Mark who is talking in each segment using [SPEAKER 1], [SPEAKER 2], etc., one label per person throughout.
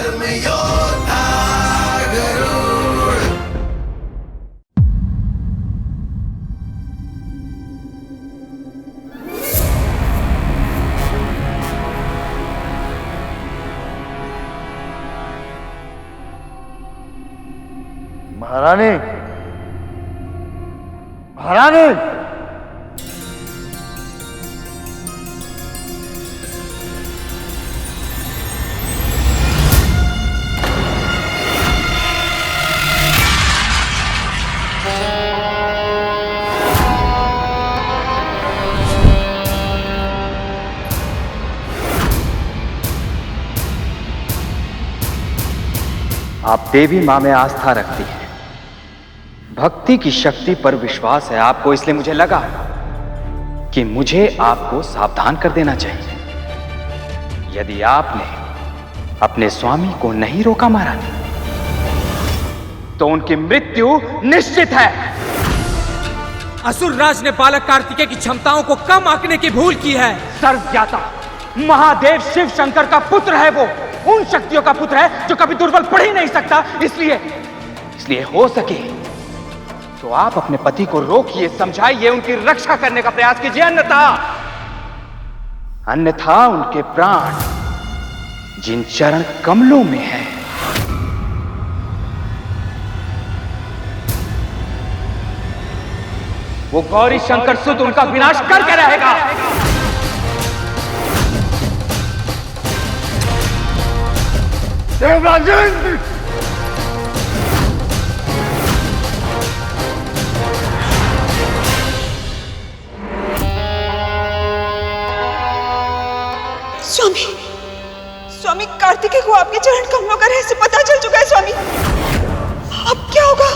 [SPEAKER 1] धर्मयोद्धा गरुड़।
[SPEAKER 2] महारानी, महारानी,
[SPEAKER 3] आप देवी मां में आस्था रखती हैं, भक्ति की शक्ति पर विश्वास है आपको, इसलिए मुझे लगा कि मुझे आपको सावधान कर देना चाहिए। यदि आपने अपने स्वामी को नहीं रोका महारानी, तो उनकी मृत्यु निश्चित है।
[SPEAKER 4] असुर राज ने बालक कार्तिकेय की क्षमताओं को कम आंकने की भूल की है।
[SPEAKER 3] सर्वज्ञाता महादेव शिव शंकर का पुत्र है वो, उन शक्तियों का पुत्र है जो कभी दुर्बल पड़ ही नहीं सकता। इसलिए हो सके तो आप अपने पति को रोकिए, समझाइए, उनकी रक्षा करने का प्रयास कीजिए, अन्यथा उनके प्राण जिन चरण कमलों में है वो गौरी शंकर सुत उनका विनाश करके रहेगा।
[SPEAKER 2] देवराजेंद्र,
[SPEAKER 5] स्वामी, स्वामी कार्तिकेय को आपके चरण कमलों का रहस्य पता चल चुका है स्वामी। अब क्या होगा?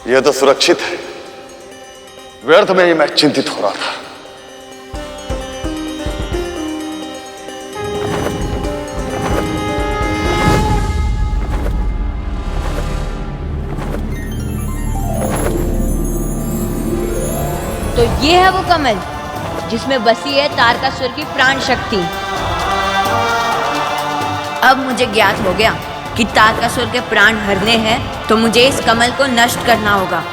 [SPEAKER 6] यह तो सुरक्षित है, व्यर्थ में ही मैं चिंतित हो रहा था।
[SPEAKER 7] तो ये है वो कमल जिसमें बसी है तारकासुर की प्राण शक्ति। अब मुझे ज्ञात हो गया कि तारकासुर के प्राण हरने हैं, तो मुझे इस कमल को नष्ट करना होगा।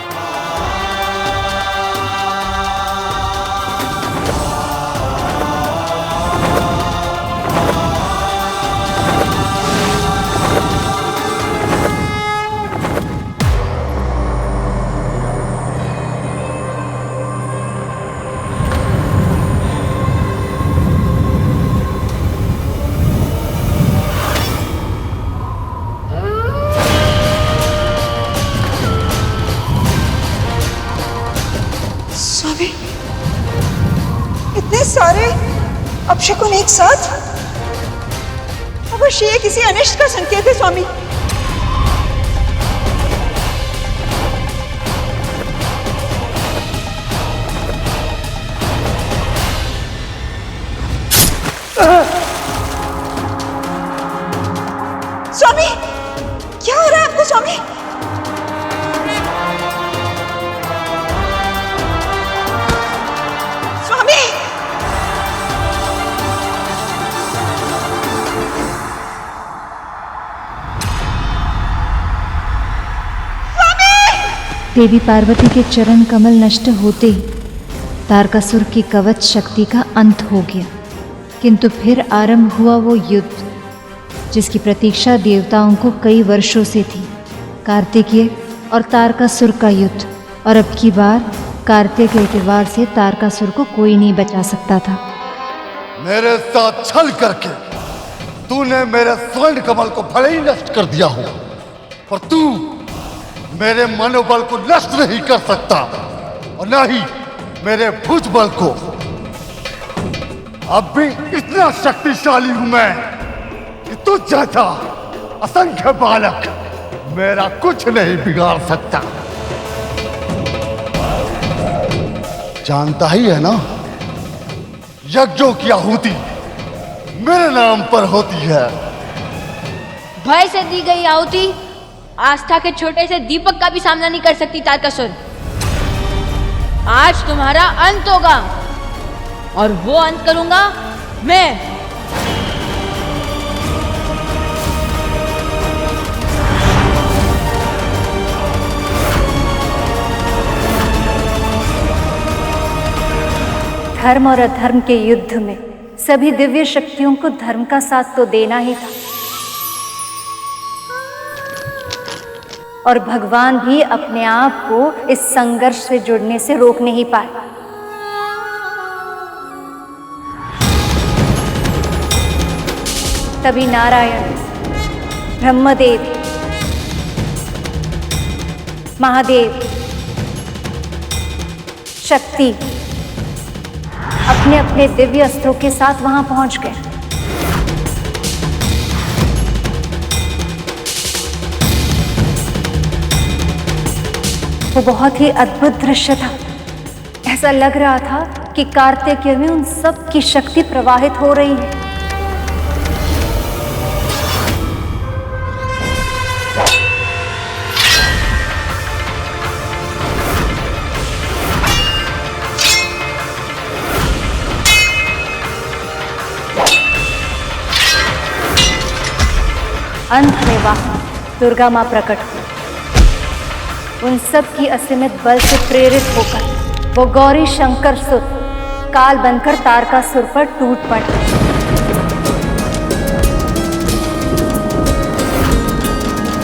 [SPEAKER 5] इतने सारे अपशकुन एक साथ, अवश्य ये किसी अनिष्ट का संकेत है स्वामी। स्वामी, क्या हो रहा है आपको स्वामी?
[SPEAKER 8] देवी पार्वती के चरण कमल नष्ट होते ही तारकासुर की कवच शक्ति का अंत हो गया। किंतु फिर आरंभ हुआ वो युद्ध जिसकी प्रतीक्षा देवताओं को कई वर्षों से थी। कार्तिकेय और तारकासुर का युद्ध, और अब की बार कार्तिकेय के वार से तारकासुर को कोई नहीं बचा सकता था।
[SPEAKER 2] मेरे साथ छल करके तूने मेरे स्वर्ण कमल को भले ही नष्ट कर दिया हो, पर तू मेरे मनोबल को नष्ट नहीं कर सकता, और न ही मेरे भुजबल को। अब भी इतना शक्तिशाली हूं मैं कि तुझ जैसा असंख्य बालक मेरा कुछ नहीं बिगाड़ सकता। जानता ही है ना, यज्ञों की आहुति मेरे नाम पर होती है।
[SPEAKER 8] भय से दी गई आहुति आस्था के छोटे से दीपक का भी सामना नहीं कर सकती तारकासुर। आज तुम्हारा अंत होगा और वो अंत करूंगा मैं। धर्म और अधर्म के युद्ध में सभी दिव्य शक्तियों को धर्म का साथ तो देना ही था, और भगवान भी अपने आप को इस संघर्ष से जुड़ने से रोक नहीं पाए। तभी नारायण, ब्रह्मदेव, महादेव, शक्ति अपने अपने दिव्य अस्त्रों के साथ वहां पहुंच गए। वो बहुत ही अद्भुत दृश्य था। ऐसा लग रहा था कि कार्तिकेय में उन सब की शक्ति प्रवाहित हो रही है। अंत में वहां दुर्गा मां प्रकट हुई। उन सब की असीमित बल से प्रेरित होकर वो गौरी शंकर सुत काल बनकर तारकासुर पर टूट पड़े।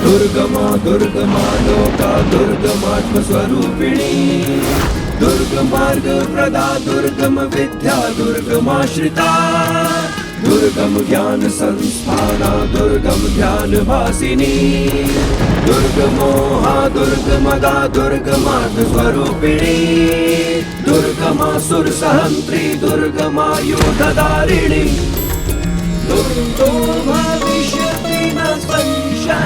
[SPEAKER 1] दुर्गमा दुर्गमा लोका दुर्गमात्म स्वरूपिणी, दुर्गमार्ग प्रदा दुर्गम विद्या दुर्गमाश्रिता, दुर्गम ज्ञान संस्थाना दुर्गम ध्यान भासिनी, दुर्गमोहा दुर्गमदा दुर्गमार्ग स्वरूपिणी, दुर्गमासुर सहंत्री दुर्गमायुधधारिणी, दुर्गो भविष्यति न संशयः।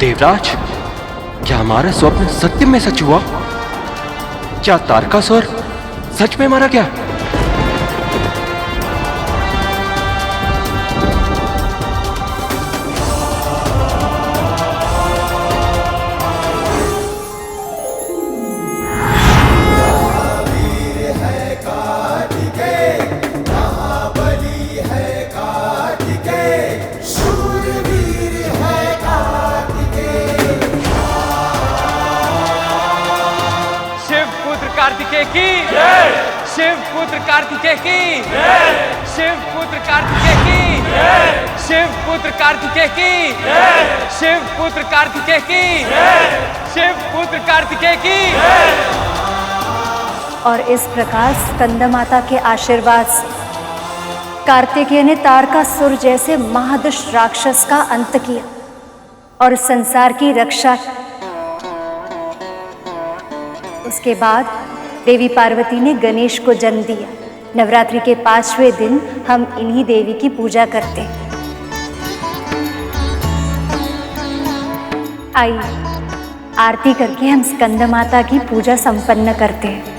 [SPEAKER 9] देवराज, क्या हमारा स्वप्न सत्य में सच हुआ? क्या तारकासुर सच में मारा गया?
[SPEAKER 4] कार्तिकेय की, शिव पुत्र कार्तिकेय की, शिव पुत्र कार्तिकेय की, शिव पुत्र कार्तिकेय की, शिव पुत्र कार्तिकेय की, शिव पुत्र कार्तिकेय की।
[SPEAKER 8] और इस प्रकार स्कंदमाता के आशीर्वाद से कार्तिकेय ने तारकासुर जैसे महादुष्ट राक्षस का अंत किया और संसार की रक्षा। उसके बाद देवी पार्वती ने गणेश को जन्म दिया। नवरात्रि के 5वें दिन हम इन्हीं देवी की पूजा करते हैं। आइए आरती करके हम स्कंदमाता की पूजा संपन्न करते हैं।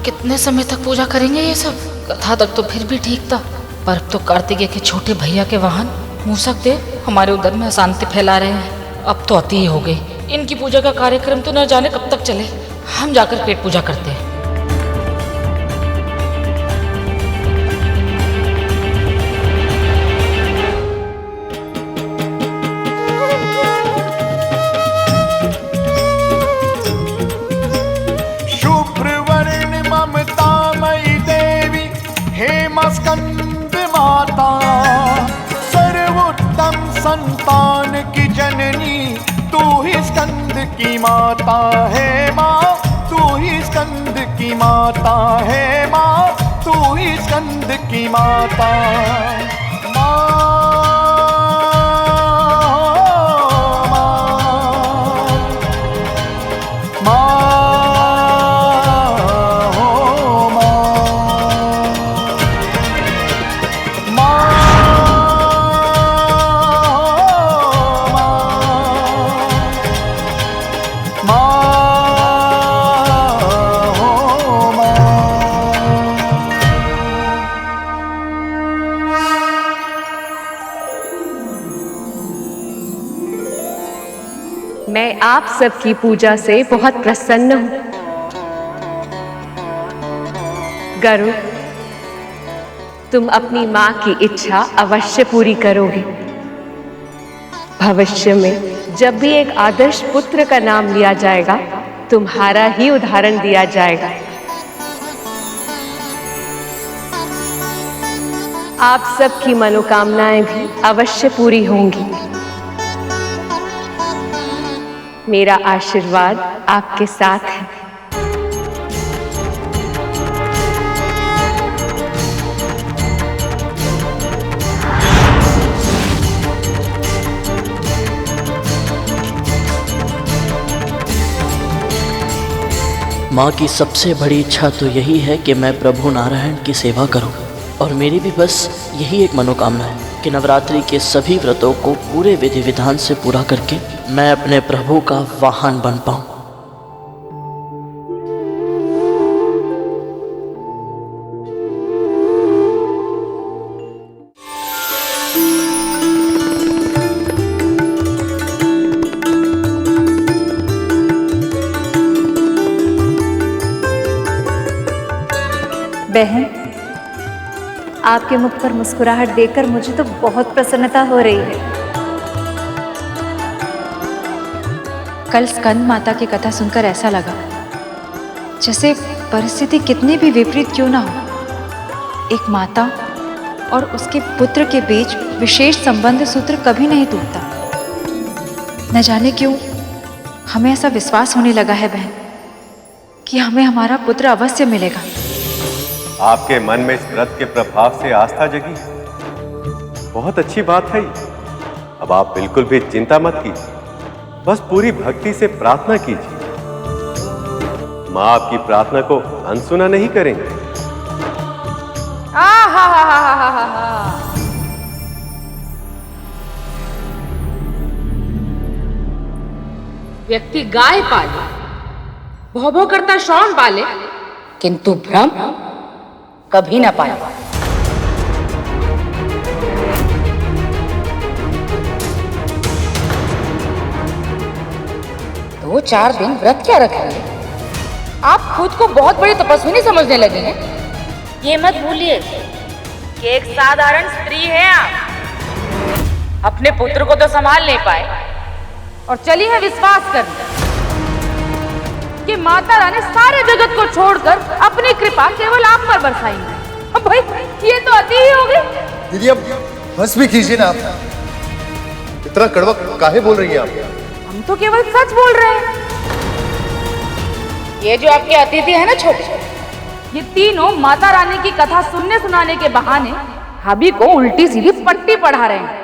[SPEAKER 10] कितने समय तक पूजा करेंगे ये सब? कथा तक तो फिर भी ठीक था, पर अब तो कार्तिकेय के छोटे भैया के वाहन मूसक देव हमारे उधर में अशांति फैला रहे हैं। अब तो अति ही हो गई। इनकी पूजा का कार्यक्रम तो न जाने कब तक चले। हम जाकर पेट पूजा करते हैं।
[SPEAKER 11] स्कंद माता सर्वोत्तम संतान की जननी, तू ही स्कंद की माता है माँ, तू ही स्कंद की माता है माँ, तू ही स्कंद की माता।
[SPEAKER 12] मैं आप सबकी पूजा से बहुत प्रसन्न हूं। गरुड़, तुम अपनी मां की इच्छा अवश्य पूरी करोगे। भविष्य में जब भी एक आदर्श पुत्र का नाम लिया जाएगा, तुम्हारा ही उदाहरण दिया जाएगा। आप सबकी मनोकामनाएं भी अवश्य पूरी होंगी। मेरा आशीर्वाद आपके साथ है।
[SPEAKER 13] माँ की सबसे बड़ी इच्छा तो यही है कि मैं प्रभु नारायण की सेवा करूं, और मेरी भी बस यही एक मनोकामना है कि नवरात्रि के सभी व्रतों को पूरे विधि विधान से पूरा करके मैं अपने प्रभु का वाहन बन पाऊं।
[SPEAKER 8] बहन, आपके मुख पर मुस्कुराहट देखकर मुझे तो बहुत प्रसन्नता हो रही है।
[SPEAKER 14] कल स्कंद माता की कथा सुनकर ऐसा लगा जैसे परिस्थिति कितनी भी विपरीत क्यों ना हो, एक माता और उसके पुत्र के बीच विशेष संबंध सूत्र कभी नहीं टूटता। न जाने क्यों हमें ऐसा विश्वास होने लगा है बहन कि हमें हमारा पुत्र अवश्य मिलेगा।
[SPEAKER 15] आपके मन में इस व्रत के प्रभाव से आस्था जगी, बहुत अच्छी बात है। अब आप बिल्कुल भी चिंता मत कीजिए, बस पूरी भक्ति से प्रार्थना कीजिए। माँ आपकी प्रार्थना को अनसुना नहीं करेंगे।
[SPEAKER 10] व्यक्ति गाय पाले, भौ भौ करता श्रवण पाले, किंतु भ्रम कभी ना पाए। 2-4 दिन व्रत क्या रखेंगे? आप खुद को बहुत बड़ी तपस्विनी समझने लगे हैं। ये मत भूलिए कि एक साधारण स्त्री है आप। अपने पुत्र को तो संभाल नहीं पाए और चली है विश्वास करने कि माता रानी सारे जगत को छोड़कर अपनी कृपा केवल आप पर बरसाएंगे। अब भाई ये तो अति ही हो गई।
[SPEAKER 2] दीदी अब बस भी कीजिए ना, आप इतना कड़वा काहे बोल रही हैं आप?
[SPEAKER 10] हम तो केवल सच बोल रहे हैं। ये जो आपके अतिथि है ना छोटे, ये तीनों माता रानी की कथा सुनने सुनाने के बहाने भाभी को उल्टी सीधी पट्टी पढ़ा रहे हैं।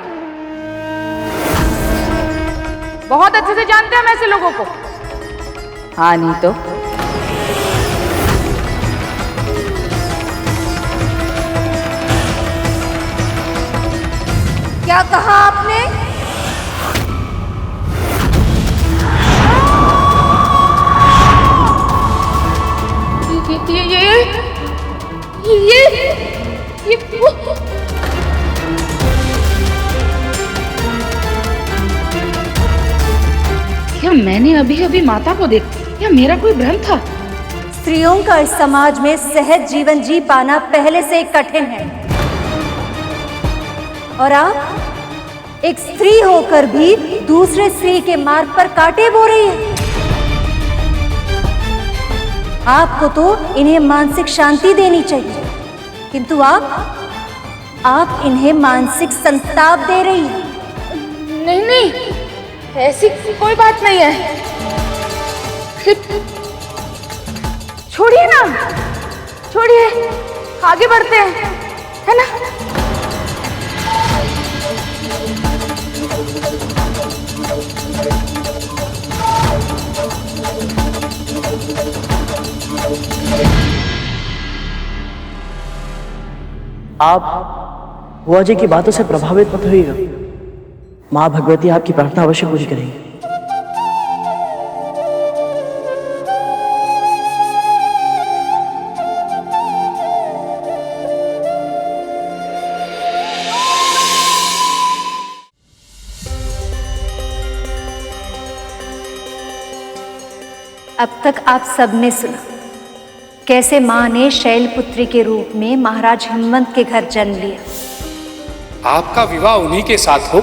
[SPEAKER 10] बहुत अच्छे से जानते हैं हम ऐसे लोगों को। हाँ नहीं तो
[SPEAKER 5] क्या कहा आपने?
[SPEAKER 10] ये ये वो क्या मैंने अभी अभी माता को देखा या मेरा कोई भ्रम था?
[SPEAKER 8] स्त्रियों का इस समाज में सहज जीवन जी पाना पहले से कठिन है और आप एक स्त्री होकर भी दूसरे स्त्री के मार्ग पर कांटे बो रही है। आपको तो इन्हें मानसिक शांति देनी चाहिए, किंतु आप इन्हें मानसिक संताप दे रही हैं।
[SPEAKER 10] नहीं, ऐसी कोई बात नहीं है। छोड़िए ना, छोड़िए, आगे बढ़ते हैं, है ना?
[SPEAKER 13] आप बुआ जी की बातों से प्रभावित मत होइएगा। माँ भगवती आपकी प्रार्थना अवश्य पूरी करेंगी।
[SPEAKER 8] अब तक आप सबने सुना कैसे मां ने शैलपुत्री के रूप में महाराज हिमवंत के घर जन्म लिया।
[SPEAKER 16] आपका विवाह उन्हीं के साथ हो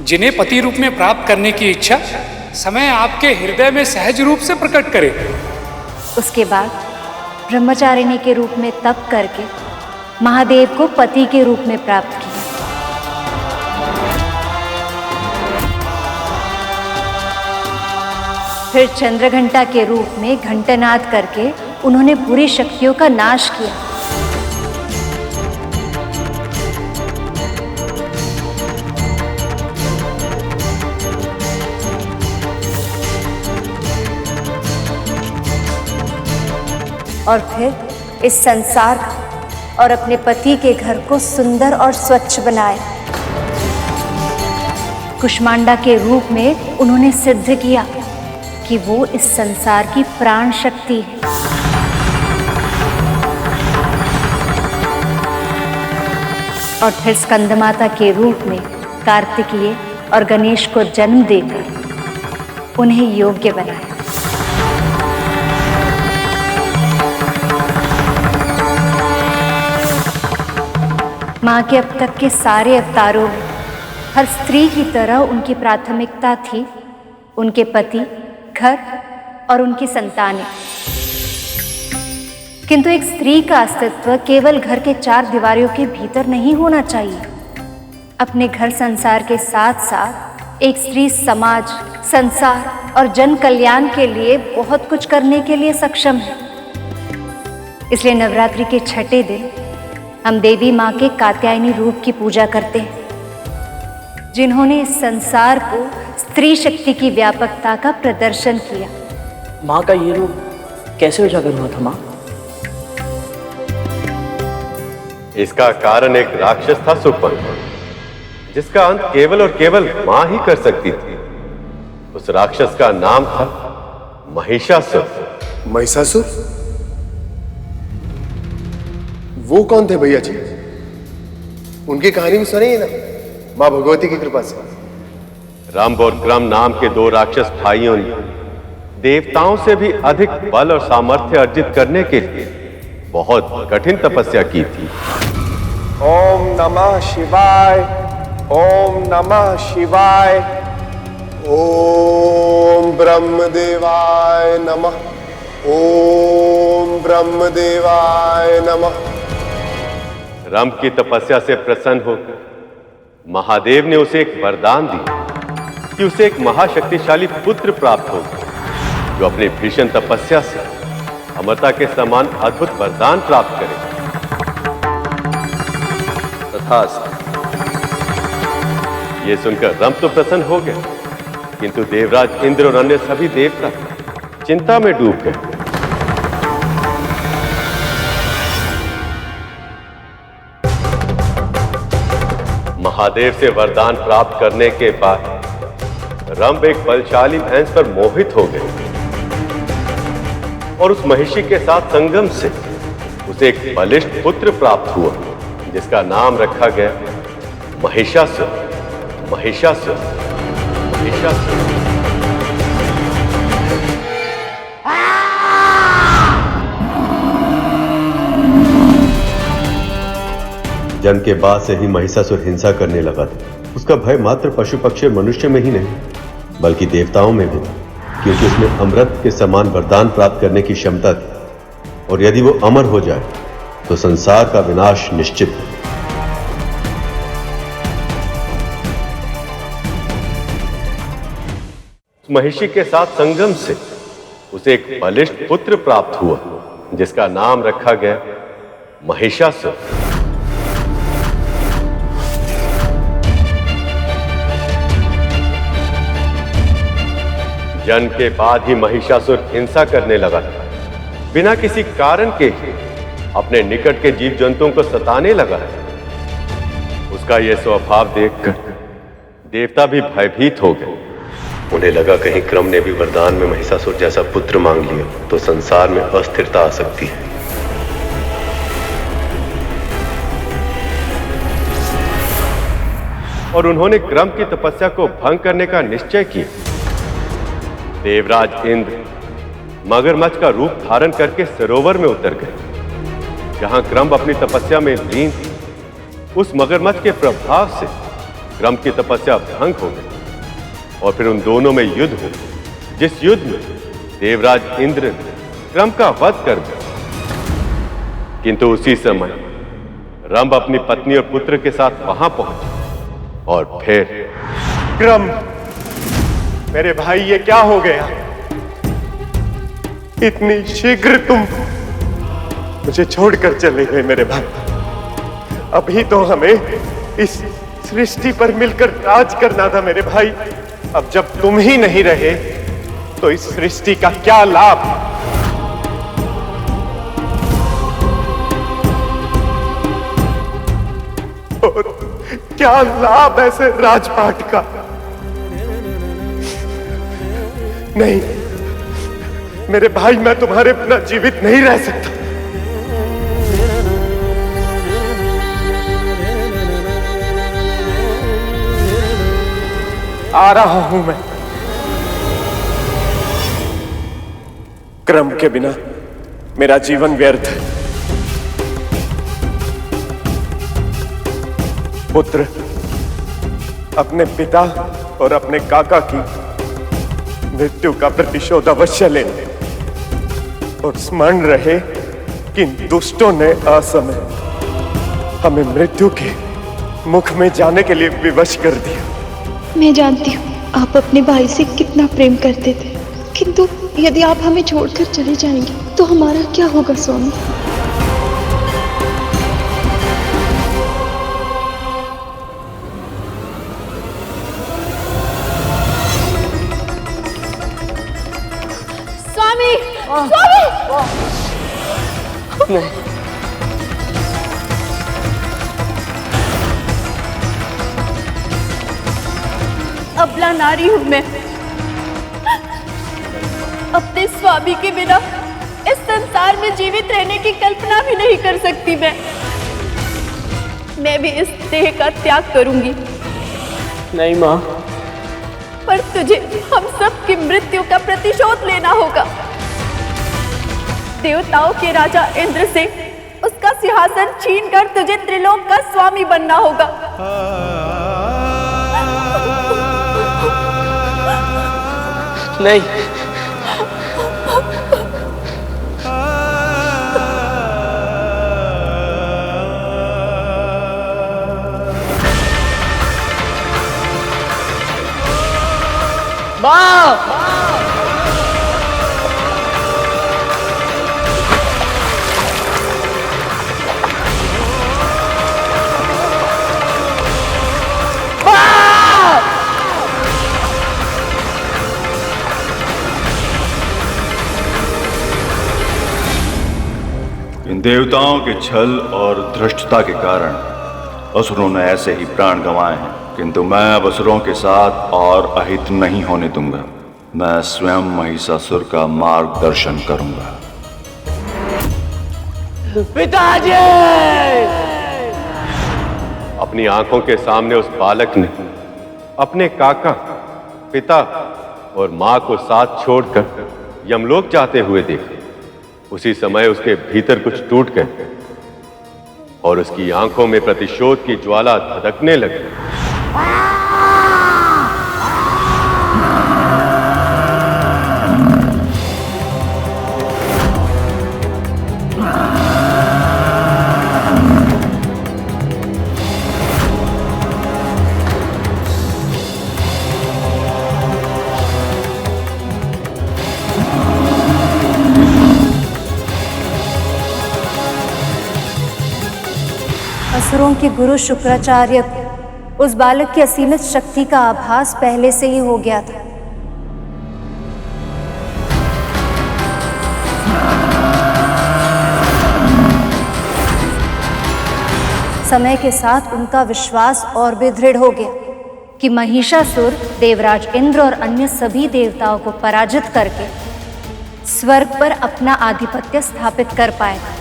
[SPEAKER 16] जिन्हें पति रूप में प्राप्त करने की इच्छा समय आपके हृदय में सहज रूप से प्रकट करे।
[SPEAKER 8] उसके बाद ब्रह्मचारिणी के रूप में तप करके महादेव को पति के रूप में प्राप्त किया। फिर चंद्रघंटा के रूप में घंटानाद करके उन्होंने बुरी शक्तियों का नाश किया। और फिर इस संसार और अपने पति के घर को सुंदर और स्वच्छ बनाया। कुष्मांडा के रूप में उन्होंने सिद्ध किया कि वो इस संसार की प्राण शक्ति है। और फिर स्कंदमाता के रूप में कार्तिकेय और गणेश को जन्म देकर उन्हें योग्य बनाया। माँ के अब तक के सारे अवतारों में हर स्त्री की तरह उनकी प्राथमिकता थी उनके पति, घर और उनकी संतानें। किंतु एक स्त्री का अस्तित्व केवल घर के चार दीवारों के भीतर नहीं होना चाहिए। अपने घर संसार के साथ साथ एक स्त्री समाज, संसार और जन कल्याण के लिए बहुत कुछ करने के लिए सक्षम है। इसलिए नवरात्रि के छठे दिन हम देवी माँ के कात्यायनी रूप की पूजा करते हैं, जिन्होंने इस संसार को स्त्री शक्ति की व्यापकता का प्रदर्शन किया।
[SPEAKER 13] माँ का ये रूप कैसे उजागर हुआ था माँ?
[SPEAKER 15] इसका कारण एक राक्षस था सुपन, जिसका अंत केवल और केवल मां ही कर सकती थी। उस राक्षस का नाम था महिषासुर।
[SPEAKER 6] महिषासुर? वो कौन थे भैया जी? उनकी कहानी भी सुनी ना मां भगवती की कृपा से।
[SPEAKER 15] रंभ और क्रम नाम के दो राक्षस भाइयों ने देवताओं से भी अधिक बल और सामर्थ्य अर्जित करने के लिए बहुत कठिन तपस्या की थी।
[SPEAKER 11] ओम नमः शिवाय, ओम नमः शिवाय,
[SPEAKER 6] ओम ब्रह्मदेवाय नमः, ओम ब्रह्मदेवाय नमः।
[SPEAKER 15] रंभ की तपस्या से प्रसन्न होकर महादेव ने उसे एक वरदान दिया कि उसे एक महाशक्तिशाली पुत्र प्राप्त होगा, जो अपनी भीषण तपस्या से अमरता के समान अद्भुत वरदान प्राप्त करेगा। तथास्तु। ये सुनकर रंभ तो प्रसन्न हो गए, किंतु देवराज इंद्र और अन्य सभी देवता चिंता में डूब गए। महादेव से वरदान प्राप्त करने के बाद रंभ एक बलशाली भैंस पर मोहित हो गए और उस महिषी के साथ संगम से उसे एक बलिष्ठ पुत्र प्राप्त हुआ जिसका नाम रखा गया महिषासुर। महिषासुर, महिषासुर। जन्म के बाद से ही महिषासुर हिंसा करने लगा था। उसका भय मात्र पशु पक्षी और मनुष्य में ही नहीं बल्कि देवताओं में भी, क्योंकि उसमें अमृत के समान वरदान प्राप्त करने की क्षमता थी और यदि वो अमर हो जाए तो संसार का विनाश निश्चित है। महिषी के साथ संगम से उसे एक बलिष्ठ पुत्र प्राप्त हुआ जिसका नाम रखा गया महिषासुर। जन्म के बाद ही महिषासुर हिंसा करने लगा था। बिना किसी कारण के अपने निकट के जीव जंतुओं को सताने लगा। उसका यह स्वभाव देखकर देवता भी भयभीत हो गए। उन्हें लगा कहीं क्रम ने भी वरदान में महिषासुर जैसा पुत्र मांग लिया तो संसार में अस्थिरता आ सकती है। और उन्होंने क्रम की तपस्या को भंग करने का निश्चय किया। देवराज इंद्र मगरमच्छ का रूप धारण करके सरोवर में उतर गए जहां क्रम अपनी तपस्या में लीन थी। उस मगरमच्छ के प्रभाव से क्रम की तपस्या भंग हो गई और फिर उन दोनों में युद्ध हुआ, जिस युद्ध में देवराज इंद्र ने क्रम का वध कर दिया। किंतु उसी समय रंभ अपनी पत्नी और पुत्र के साथ वहां पहुंचे और फिर
[SPEAKER 6] क्रम, मेरे भाई ये क्या हो गया? इतनी शीघ्र तुम मुझे छोड़कर चले गए मेरे भाई। अभी तो हमें इस सृष्टि पर मिलकर राज करना था मेरे भाई। अब जब तुम ही नहीं रहे तो इस सृष्टि का क्या लाभ? और क्या लाभ ऐसे राजपाट का? नहीं मेरे भाई, मैं तुम्हारे बिना जीवित नहीं रह सकता। आ रहा हूं मैं। क्रम के बिना मेरा जीवन व्यर्थ है। पुत्र, अपने पिता और अपने काका की मृत्यु का प्रतिशोध अवश्य ले और स्मरण रहे कि इन दुष्टों ने असमय हमें मृत्यु के मुख में जाने के लिए विवश कर दिया।
[SPEAKER 17] मैं जानती हूँ आप अपने भाई से कितना प्रेम करते थे, किंतु यदि आप हमें छोड़कर चले जाएंगे तो हमारा क्या होगा स्वामी?
[SPEAKER 10] स्वामी, स्वामी!
[SPEAKER 9] नहीं,
[SPEAKER 10] अबला नारी हूं मैं। अपने स्वामी के बिना इस संसार में जीवित रहने की कल्पना भी नहीं कर सकती मैं भी इस देह का त्याग करूंगी।
[SPEAKER 9] नहीं माँ,
[SPEAKER 10] पर तुझे हम सब की मृत्यु का प्रतिशोध लेना होगा। देवताओं के राजा इंद्र से उसका सिंहासन छीनकर तुझे त्रिलोक का स्वामी बनना होगा।
[SPEAKER 9] नहीं,
[SPEAKER 10] माँ!
[SPEAKER 18] इन देवताओं के छल और धृष्टता के कारण असुरों ने ऐसे ही प्राण गंवाए हैं, किंतु मैं अब असुरों के साथ और अहित नहीं होने दूंगा। मैं स्वयं महिषासुर का मार्गदर्शन करूंगा।
[SPEAKER 19] पिताजी!
[SPEAKER 15] अपनी आंखों के सामने उस बालक ने अपने काका, पिता और मां को साथ छोड़कर यमलोक जाते हुए देखा। उसी समय उसके भीतर कुछ टूट गए और उसकी आंखों में प्रतिशोध की ज्वाला धधकने लगी।
[SPEAKER 8] असुरों के गुरु शुक्राचार्य को उस बालक की असीमित शक्ति का आभास पहले से ही हो गया था। समय के साथ उनका विश्वास और भी दृढ़ हो गया कि महिषासुर देवराज इंद्र और अन्य सभी देवताओं को पराजित करके स्वर्ग पर अपना आधिपत्य स्थापित कर पाएगा।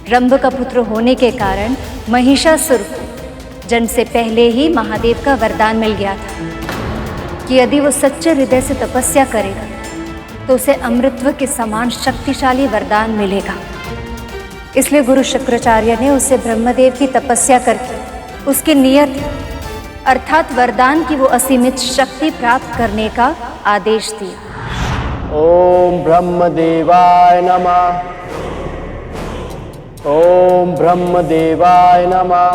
[SPEAKER 8] रंभ का पुत्र होने के कारण महिषासुर को जन्म से पहले ही महादेव का वरदान मिल गया था कि यदि वो सच्चे हृदय से तपस्या करेगा तो उसे अमृतत्व के समान शक्तिशाली वरदान मिलेगा। इसलिए गुरु शुक्राचार्य ने उसे ब्रह्मदेव की तपस्या करके उसके नियत अर्थात वरदान की वो असीमित शक्ति प्राप्त करने का आदेश दिया।
[SPEAKER 19] ओम ब्रह्मदेवाय नमः। ओम ब्रह्मदेवाय नमः।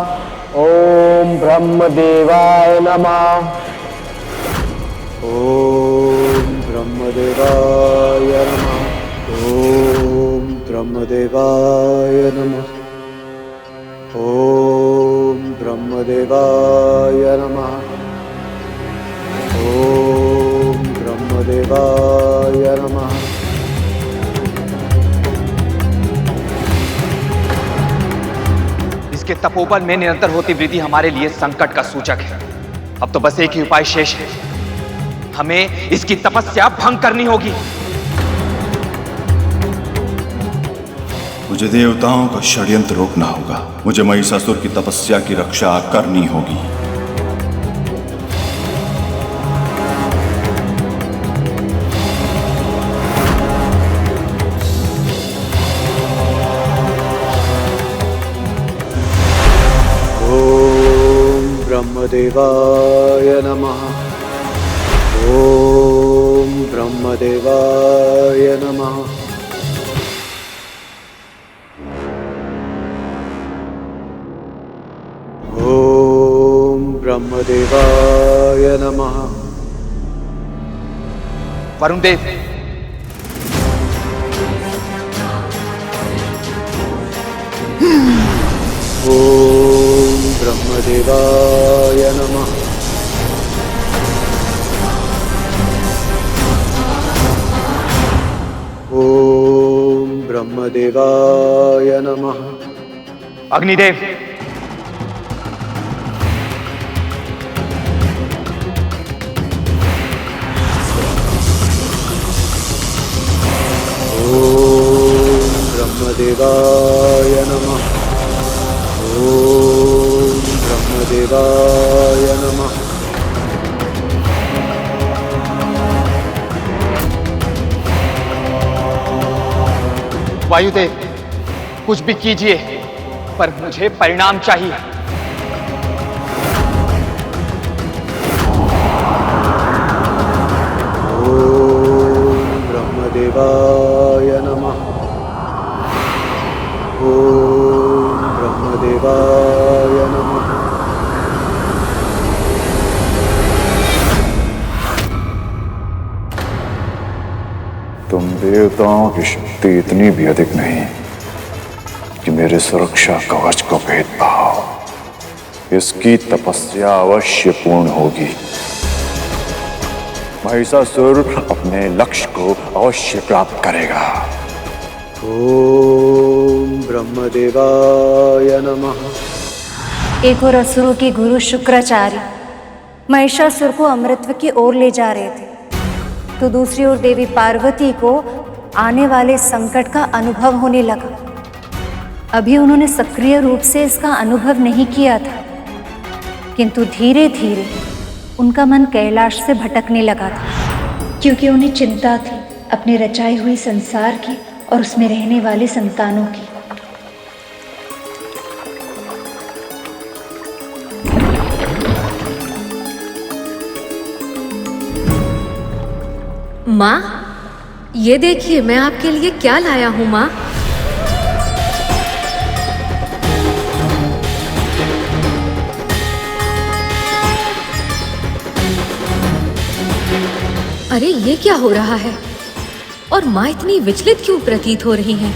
[SPEAKER 19] ओम ब्रह्मदेवाय नमः। ओम ब्रह्मदेवाय नमः। ओम ब्रह्मदेवाय नमः। ओम ब्रह्मदेवाय नमः। ओम ब्रह्मदेवाय नमः।
[SPEAKER 3] इसके तपोबल में निरंतर होती वृद्धि हमारे लिए संकट का सूचक है। अब तो बस एक ही उपाय शेष है, हमें इसकी तपस्या भंग करनी होगी।
[SPEAKER 18] मुझे देवताओं का षड्यंत्र रोकना होगा। मुझे महिषासुर की तपस्या की रक्षा करनी होगी।
[SPEAKER 19] ब्रह्मदेवाय नमः। ओम ब्रह्मदेवाय नमः। ओम ब्रह्मदेवाय नमः।
[SPEAKER 3] वरुण देव,
[SPEAKER 19] ओम ब्रह्मदेवाय नमः। ओम ब्रह्मदेवाय नमः।
[SPEAKER 3] अग्निदेव,
[SPEAKER 19] ओम ब्रह्मदेवाय नमः। ओम ब्रह्मदेवाय नमः।
[SPEAKER 3] वायुदेव, कुछ भी कीजिए पर मुझे परिणाम चाहिए।
[SPEAKER 19] ओम ब्रह्मदेवाय नमः। ओम ब्रह्मदेवाय नमः।
[SPEAKER 18] तुम देवताओं की शक्ति इतनी भी अधिक नहीं कि मेरे सुरक्षा कवच को भेद पाओ। इसकी तपस्या अवश्य पूर्ण होगी। महिषासुर अपने लक्ष्य को अवश्य प्राप्त करेगा।
[SPEAKER 19] ओम ब्रह्मदेवाय नमः।
[SPEAKER 8] एक और असुरों के गुरु शुक्राचार्य महिषासुर को अमृतत्व की ओर ले जा रहे थे, तो दूसरी ओर देवी पार्वती को आने वाले संकट का अनुभव होने लगा। अभी उन्होंने सक्रिय रूप से इसका अनुभव नहीं किया था, किंतु धीरे धीरे उनका मन कैलाश से भटकने लगा था, क्योंकि उन्हें चिंता थी अपने रचाई हुई संसार की और उसमें रहने वाले संतानों की।
[SPEAKER 12] माँ, ये देखिए मैं आपके लिए क्या लाया हूँ माँ। अरे ये क्या हो रहा है? और माँ इतनी विचलित क्यों प्रतीत हो रही हैं?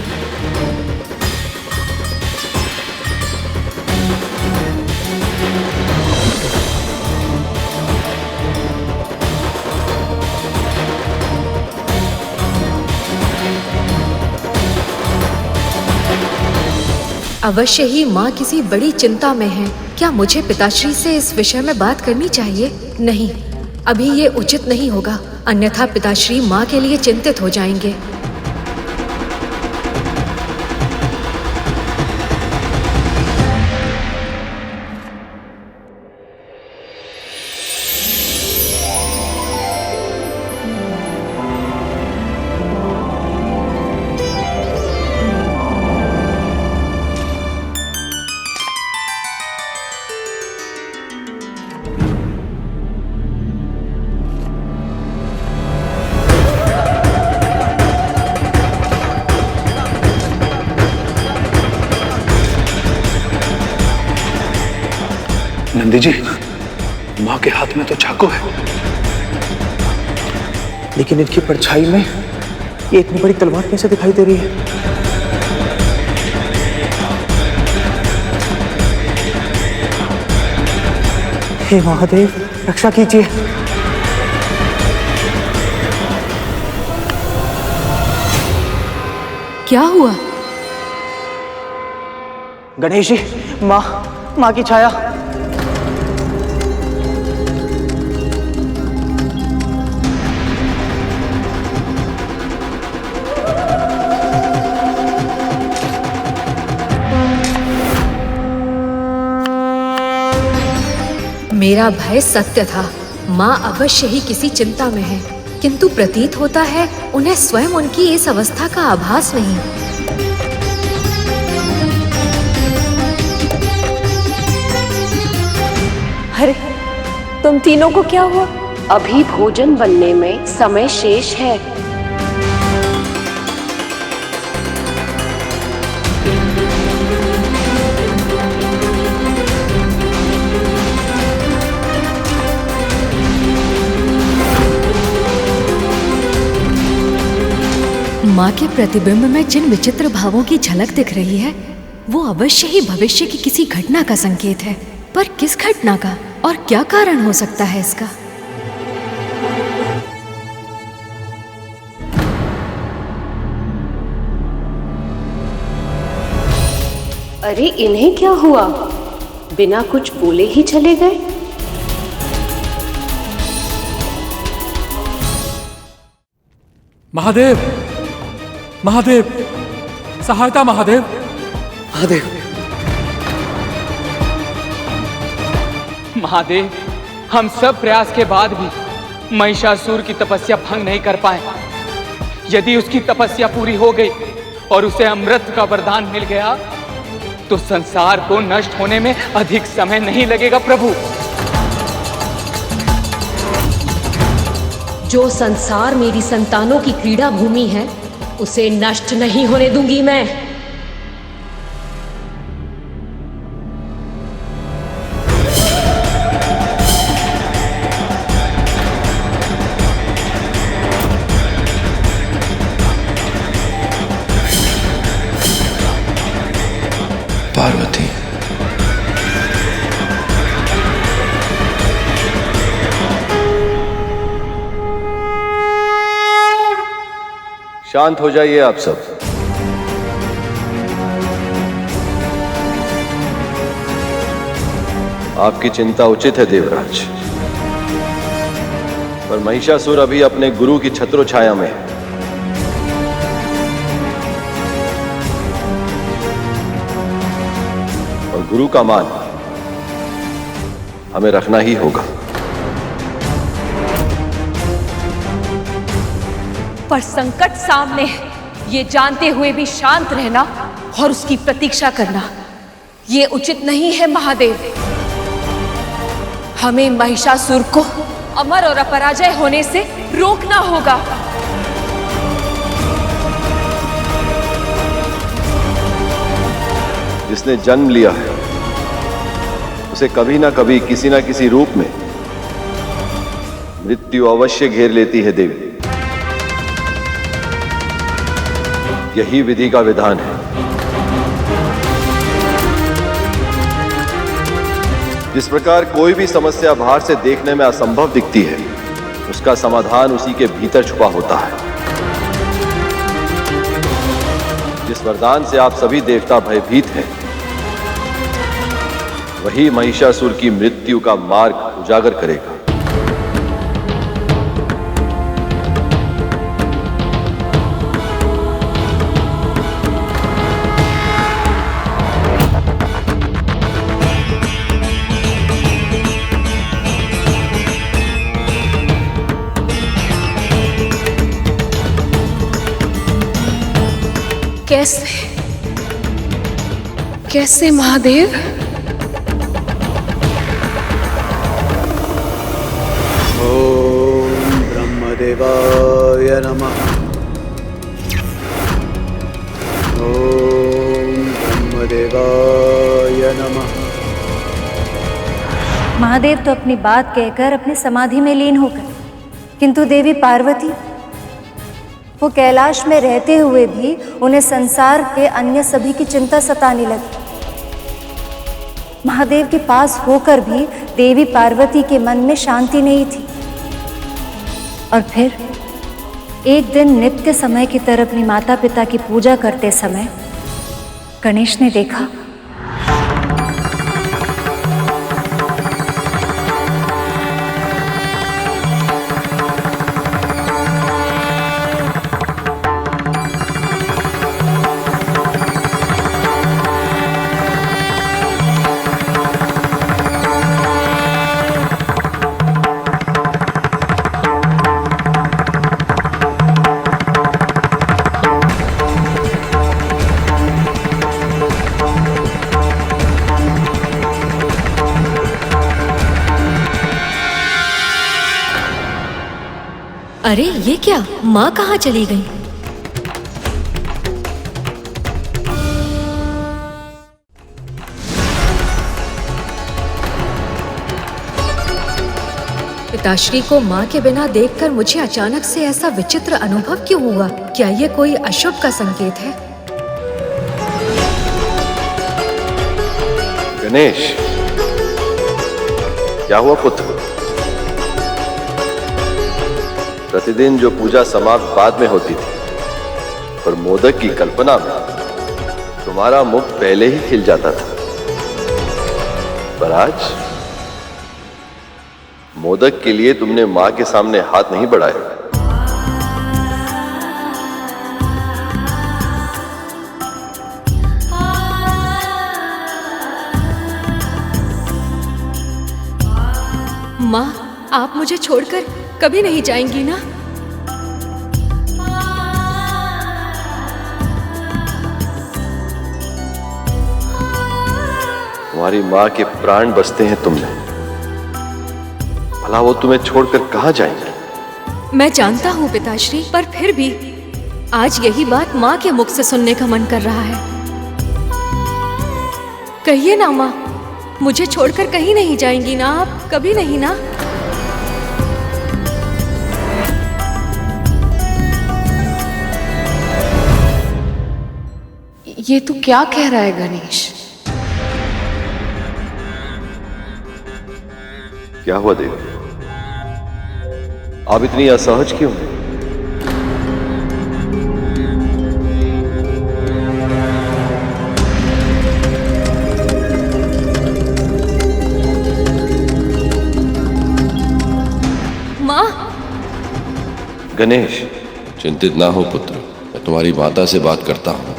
[SPEAKER 12] अवश्य ही माँ किसी बड़ी चिंता में है। क्या मुझे पिताश्री से इस विषय में बात करनी चाहिए? नहीं, अभी ये उचित नहीं होगा, अन्यथा पिताश्री माँ के लिए चिंतित हो जाएंगे।
[SPEAKER 18] नंदी जी, माँ के हाथ में तो चाकू है,
[SPEAKER 20] लेकिन इनकी परछाई में ये इतनी बड़ी तलवार कैसे दिखाई दे रही है? हे महादेव, रक्षा कीजिए।
[SPEAKER 12] क्या हुआ?
[SPEAKER 20] गणेश जी, माँ की छाया।
[SPEAKER 12] मेरा भय सत्य था। माँ अवश्य ही किसी चिंता में है, किंतु प्रतीत होता है उन्हें स्वयं उनकी इस अवस्था का आभास नहीं।
[SPEAKER 17] अरे, तुम तीनों को क्या हुआ? अभी भोजन बनने में समय शेष है।
[SPEAKER 12] माँ के प्रतिबिंब में जिन विचित्र भावों की झलक दिख रही है, वो अवश्य ही भविष्य की किसी घटना का संकेत है। पर किस घटना का और क्या कारण हो सकता है इसका?
[SPEAKER 17] अरे, इन्हें क्या हुआ? बिना कुछ बोले ही चले गए।
[SPEAKER 16] महादेव, महादेव, सहायता महादेव।
[SPEAKER 20] महादेव,
[SPEAKER 3] महादेव, हम सब प्रयास के बाद भी महिषासुर की तपस्या भंग नहीं कर पाए। यदि उसकी तपस्या पूरी हो गई और उसे अमृत का वरदान मिल गया तो संसार को नष्ट होने में अधिक समय नहीं लगेगा प्रभु।
[SPEAKER 17] जो संसार मेरी संतानों की क्रीड़ा भूमि है, उसे नष्ट नहीं होने दूंगी मैं।
[SPEAKER 18] पार्वती,
[SPEAKER 15] शांत हो जाइए आप सब। आपकी चिंता उचित है देवराज, पर महिषासुर अभी अपने गुरु की छत्रो छाया में है। गुरु का मान हमें रखना ही होगा।
[SPEAKER 12] पर संकट सामने है, ये जानते हुए भी शांत रहना और उसकी प्रतीक्षा करना ये उचित नहीं है महादेव। हमें महिषासुर को अमर और अपराजय होने से रोकना होगा।
[SPEAKER 15] जिसने जन्म लिया है उसे कभी ना कभी किसी ना किसी रूप में मृत्यु अवश्य घेर लेती है देवी। यही विधि का विधान है। जिस प्रकार कोई भी समस्या बाहर से देखने में असंभव दिखती है, उसका समाधान उसी के भीतर छुपा होता है। जिस वरदान से आप सभी देवता भयभीत हैं, वही महिषासुर की मृत्यु का मार्ग उजागर करेगा।
[SPEAKER 12] कैसे महादेव?
[SPEAKER 19] ओम ब्रह्मदेवाय नमः। ओम ब्रह्मदेवाय नमः।
[SPEAKER 8] महादेव तो अपनी बात कहकर अपनी समाधि में लीन हो गए, किंतु देवी पार्वती वो कैलाश में रहते हुए भी उन्हें संसार के अन्य सभी की चिंता सताने लगी। महादेव के पास होकर भी देवी पार्वती के मन में शांति नहीं थी। और फिर एक दिन नित्य समय की तरह अपनी माता पिता की पूजा करते समय गणेश ने देखा
[SPEAKER 12] अरे ये क्या, माँ कहाँ चली गई? पिताश्री को माँ के बिना देखकर मुझे अचानक से ऐसा विचित्र अनुभव क्यों हुआ? क्या ये कोई अशुभ का संकेत है?
[SPEAKER 15] गणेश, क्या हुआ पुत्र? प्रतिदिन जो पूजा समाप्त बाद में होती थी, पर मोदक की कल्पना में तुम्हारा मुख पहले ही खिल जाता था, पर आज मोदक के लिए तुमने मां के सामने हाथ नहीं बढ़ाया।
[SPEAKER 12] माँ, आप मुझे छोड़कर कभी नहीं जाएंगी ना?
[SPEAKER 15] तुम्हारी मां के प्राण बसते हैं तुमने, भला वो तुम्हें छोड़कर कहां जाएंगे?
[SPEAKER 12] मैं जानता हूँ पिताश्री, पर फिर भी आज यही बात माँ के मुख से सुनने का मन कर रहा है। कहिए ना माँ, मुझे छोड़कर कहीं नहीं जाएंगी ना आप? कभी नहीं ना? ये तू क्या कह रहा है गणेश?
[SPEAKER 15] क्या हुआ देवी? आप इतनी असहज क्यों हैं?
[SPEAKER 12] माँ!
[SPEAKER 15] गणेश, चिंतित ना हो पुत्र, मैं तुम्हारी माता से बात करता हूं।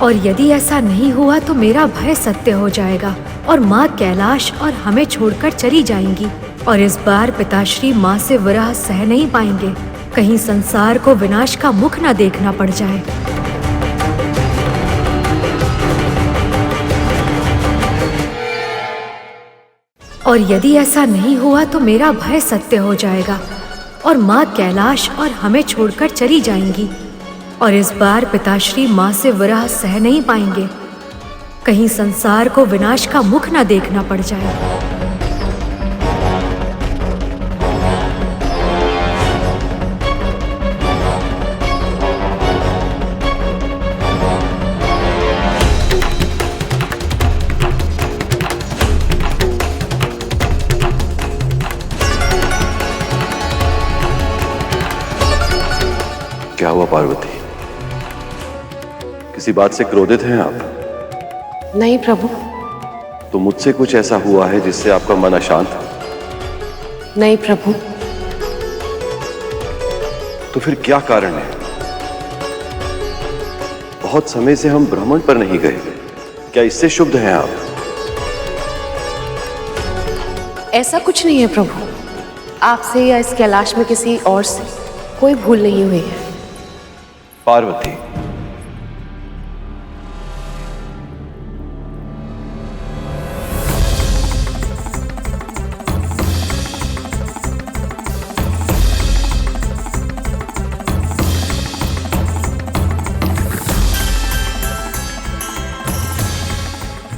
[SPEAKER 12] और यदि ऐसा नहीं हुआ तो मेरा भय सत्य हो जाएगा और माँ कैलाश और हमें छोड़कर चली जाएंगी। और इस बार पिताश्री माँ से विरह सह नहीं पाएंगे, कहीं संसार को विनाश का मुख न देखना पड़ जाए। और यदि ऐसा नहीं हुआ तो मेरा भय सत्य हो जाएगा और माँ कैलाश और हमें छोड़कर चली जाएंगी। और इस बार पिताश्री माँ से विरह सह नहीं पाएंगे, कहीं संसार को विनाश का मुख न देखना पड़ जाए।
[SPEAKER 15] क्या हुआ पार्वती? किसी बात से क्रोधित हैं आप?
[SPEAKER 21] नहीं प्रभु।
[SPEAKER 15] तो मुझसे कुछ ऐसा हुआ है जिससे आपका मन अशांत है?
[SPEAKER 21] नहीं प्रभु।
[SPEAKER 15] तो फिर क्या कारण है? बहुत समय से हम भ्रमण पर नहीं गए, क्या इससे शुद्ध हैं आप?
[SPEAKER 21] ऐसा कुछ नहीं है प्रभु, आपसे या इस कैलाश में किसी और से कोई भूल नहीं हुई है।
[SPEAKER 15] पार्वती,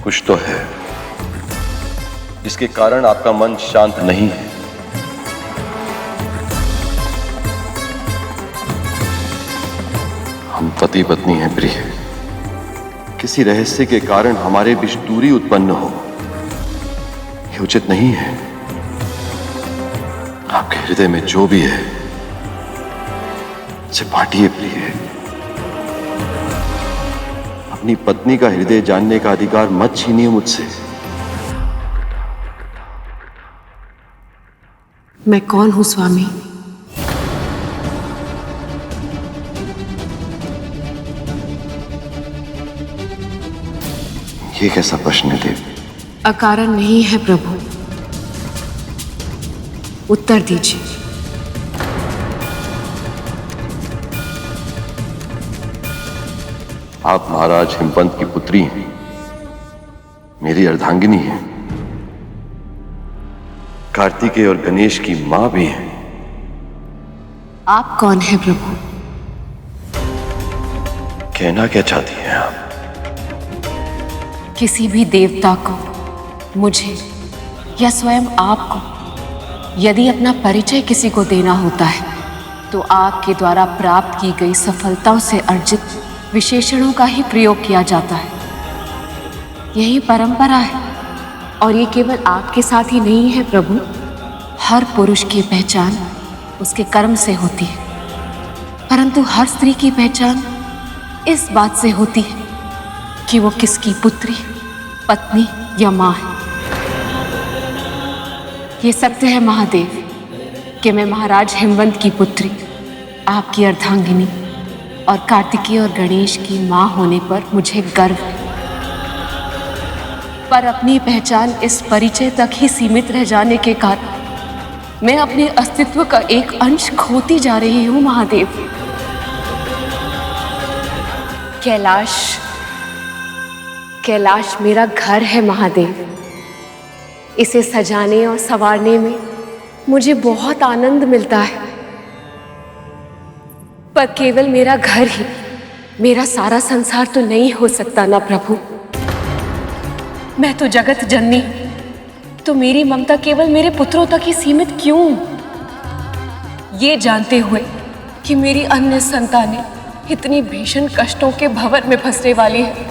[SPEAKER 15] कुछ तो है जिसके कारण आपका मन शांत नहीं है। हम पति पत्नी हैं प्रिय, किसी रहस्य के कारण हमारे बीच दूरी उत्पन्न हो, यह उचित नहीं है। आपके हृदय में जो भी है उसे बांटिए प्रिय। अपनी पत्नी का हृदय जानने का अधिकार मत छीनिए मुझसे।
[SPEAKER 21] मैं कौन हूं स्वामी?
[SPEAKER 15] ये कैसा प्रश्न है देव?
[SPEAKER 21] अकारण नहीं है प्रभु, उत्तर दीजिए।
[SPEAKER 15] आप महाराज हिमवंत की पुत्री हैं, मेरी अर्धांगिनी हैं, कार्तिकेय और गणेश की मां भी हैं।
[SPEAKER 21] आप कौन हैं प्रभु?
[SPEAKER 15] कहना क्या चाहती हैं आप?
[SPEAKER 21] किसी भी देवता को, मुझे या स्वयं आपको यदि अपना परिचय किसी को देना होता है तो आपके द्वारा प्राप्त की गई सफलताओं से अर्जित विशेषणों का ही प्रयोग किया जाता है। यही परंपरा है और ये केवल आपके साथ ही नहीं है प्रभु। हर पुरुष की पहचान उसके कर्म से होती है, परंतु हर स्त्री की पहचान इस बात से होती है कि वो किसकी पुत्री, पत्नी या मां है। ये सत्य है महादेव कि मैं महाराज हिमवंत की पुत्री, आपकी अर्धांगिनी और कार्तिकेय और गणेश की मां होने पर मुझे गर्व है। पर अपनी पहचान इस परिचय तक ही सीमित रह जाने के कारण मैं अपने अस्तित्व का एक अंश खोती जा रही हूं महादेव। कैलाश मेरा घर है महादेव। इसे सजाने और संवारने में मुझे बहुत आनंद मिलता है, पर केवल मेरा घर ही मेरा सारा संसार तो नहीं हो सकता ना प्रभु। मैं तो जगत जननी, तो मेरी ममता केवल मेरे पुत्रों तक ही सीमित क्यों? ये जानते हुए कि मेरी अन्य संतानें इतनी भीषण कष्टों के भंवर में फंसने वाली है,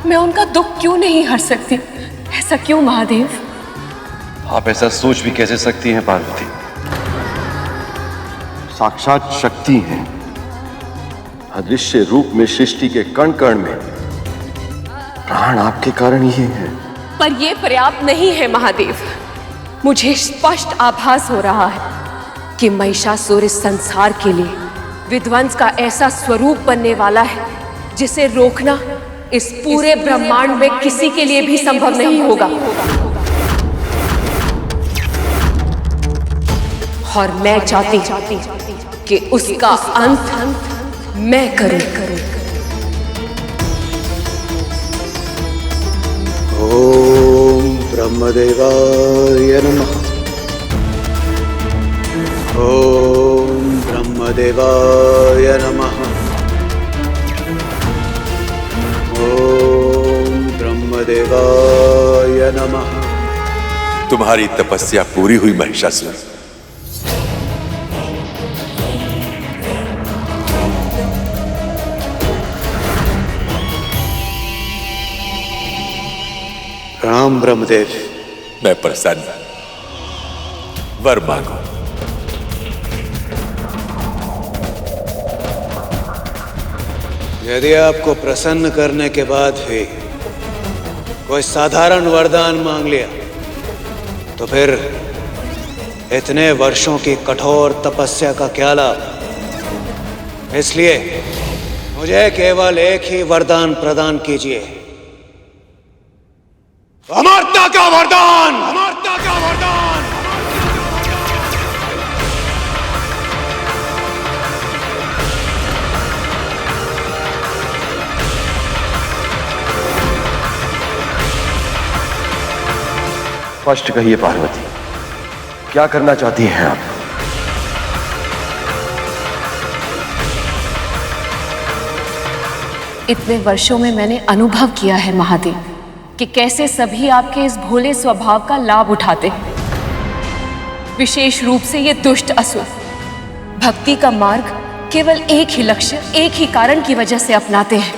[SPEAKER 21] मैं उनका दुख क्यों नहीं हर सकती? ऐसा क्यों महादेव?
[SPEAKER 15] आप ऐसा सोच भी कैसे सकती हैं पार्वती? साक्षात शक्ति हैं, अदृश्य रूप में सृष्टि के कण कण में प्राण आपके कारण ही है।
[SPEAKER 21] पर यह पर्याप्त नहीं है महादेव। मुझे स्पष्ट आभास हो रहा है कि महिषासुर इस संसार के लिए विध्वंस का ऐसा स्वरूप बनने वाला है जिसे रोकना इस पूरे ब्रह्मांड में किसी के लिए भी संभव नहीं होगा। और मैं चाहती कि उसका अंत मैं करूं।
[SPEAKER 19] ओम ब्रह्मदेवाय नमः। ओम ब्रह्मदेवाय नमः। ओम ब्रह्मदेवाय नमः।
[SPEAKER 15] तुम्हारी तपस्या पूरी हुई महिषासुर।
[SPEAKER 19] राम ब्रह्मदेव।
[SPEAKER 15] मैं प्रसन्न। वर मांगो।
[SPEAKER 19] यदि आपको प्रसन्न करने के बाद भी कोई साधारण वरदान मांग लिया तो फिर इतने वर्षों की कठोर तपस्या का क्या लाभ। इसलिए मुझे केवल एक ही वरदान प्रदान कीजिए, अमरता का वरदान। अमरता का वरदान।
[SPEAKER 9] स्पष्ट कहिए पार्वती, क्या करना चाहती हैं आप?
[SPEAKER 21] इतने वर्षों में मैंने अनुभव किया है महादेव कि कैसे सभी आपके इस भोले स्वभाव का लाभ उठाते हैं। विशेष रूप से ये दुष्ट असुर भक्ति का मार्ग केवल एक ही लक्ष्य, एक ही कारण की वजह से अपनाते हैं,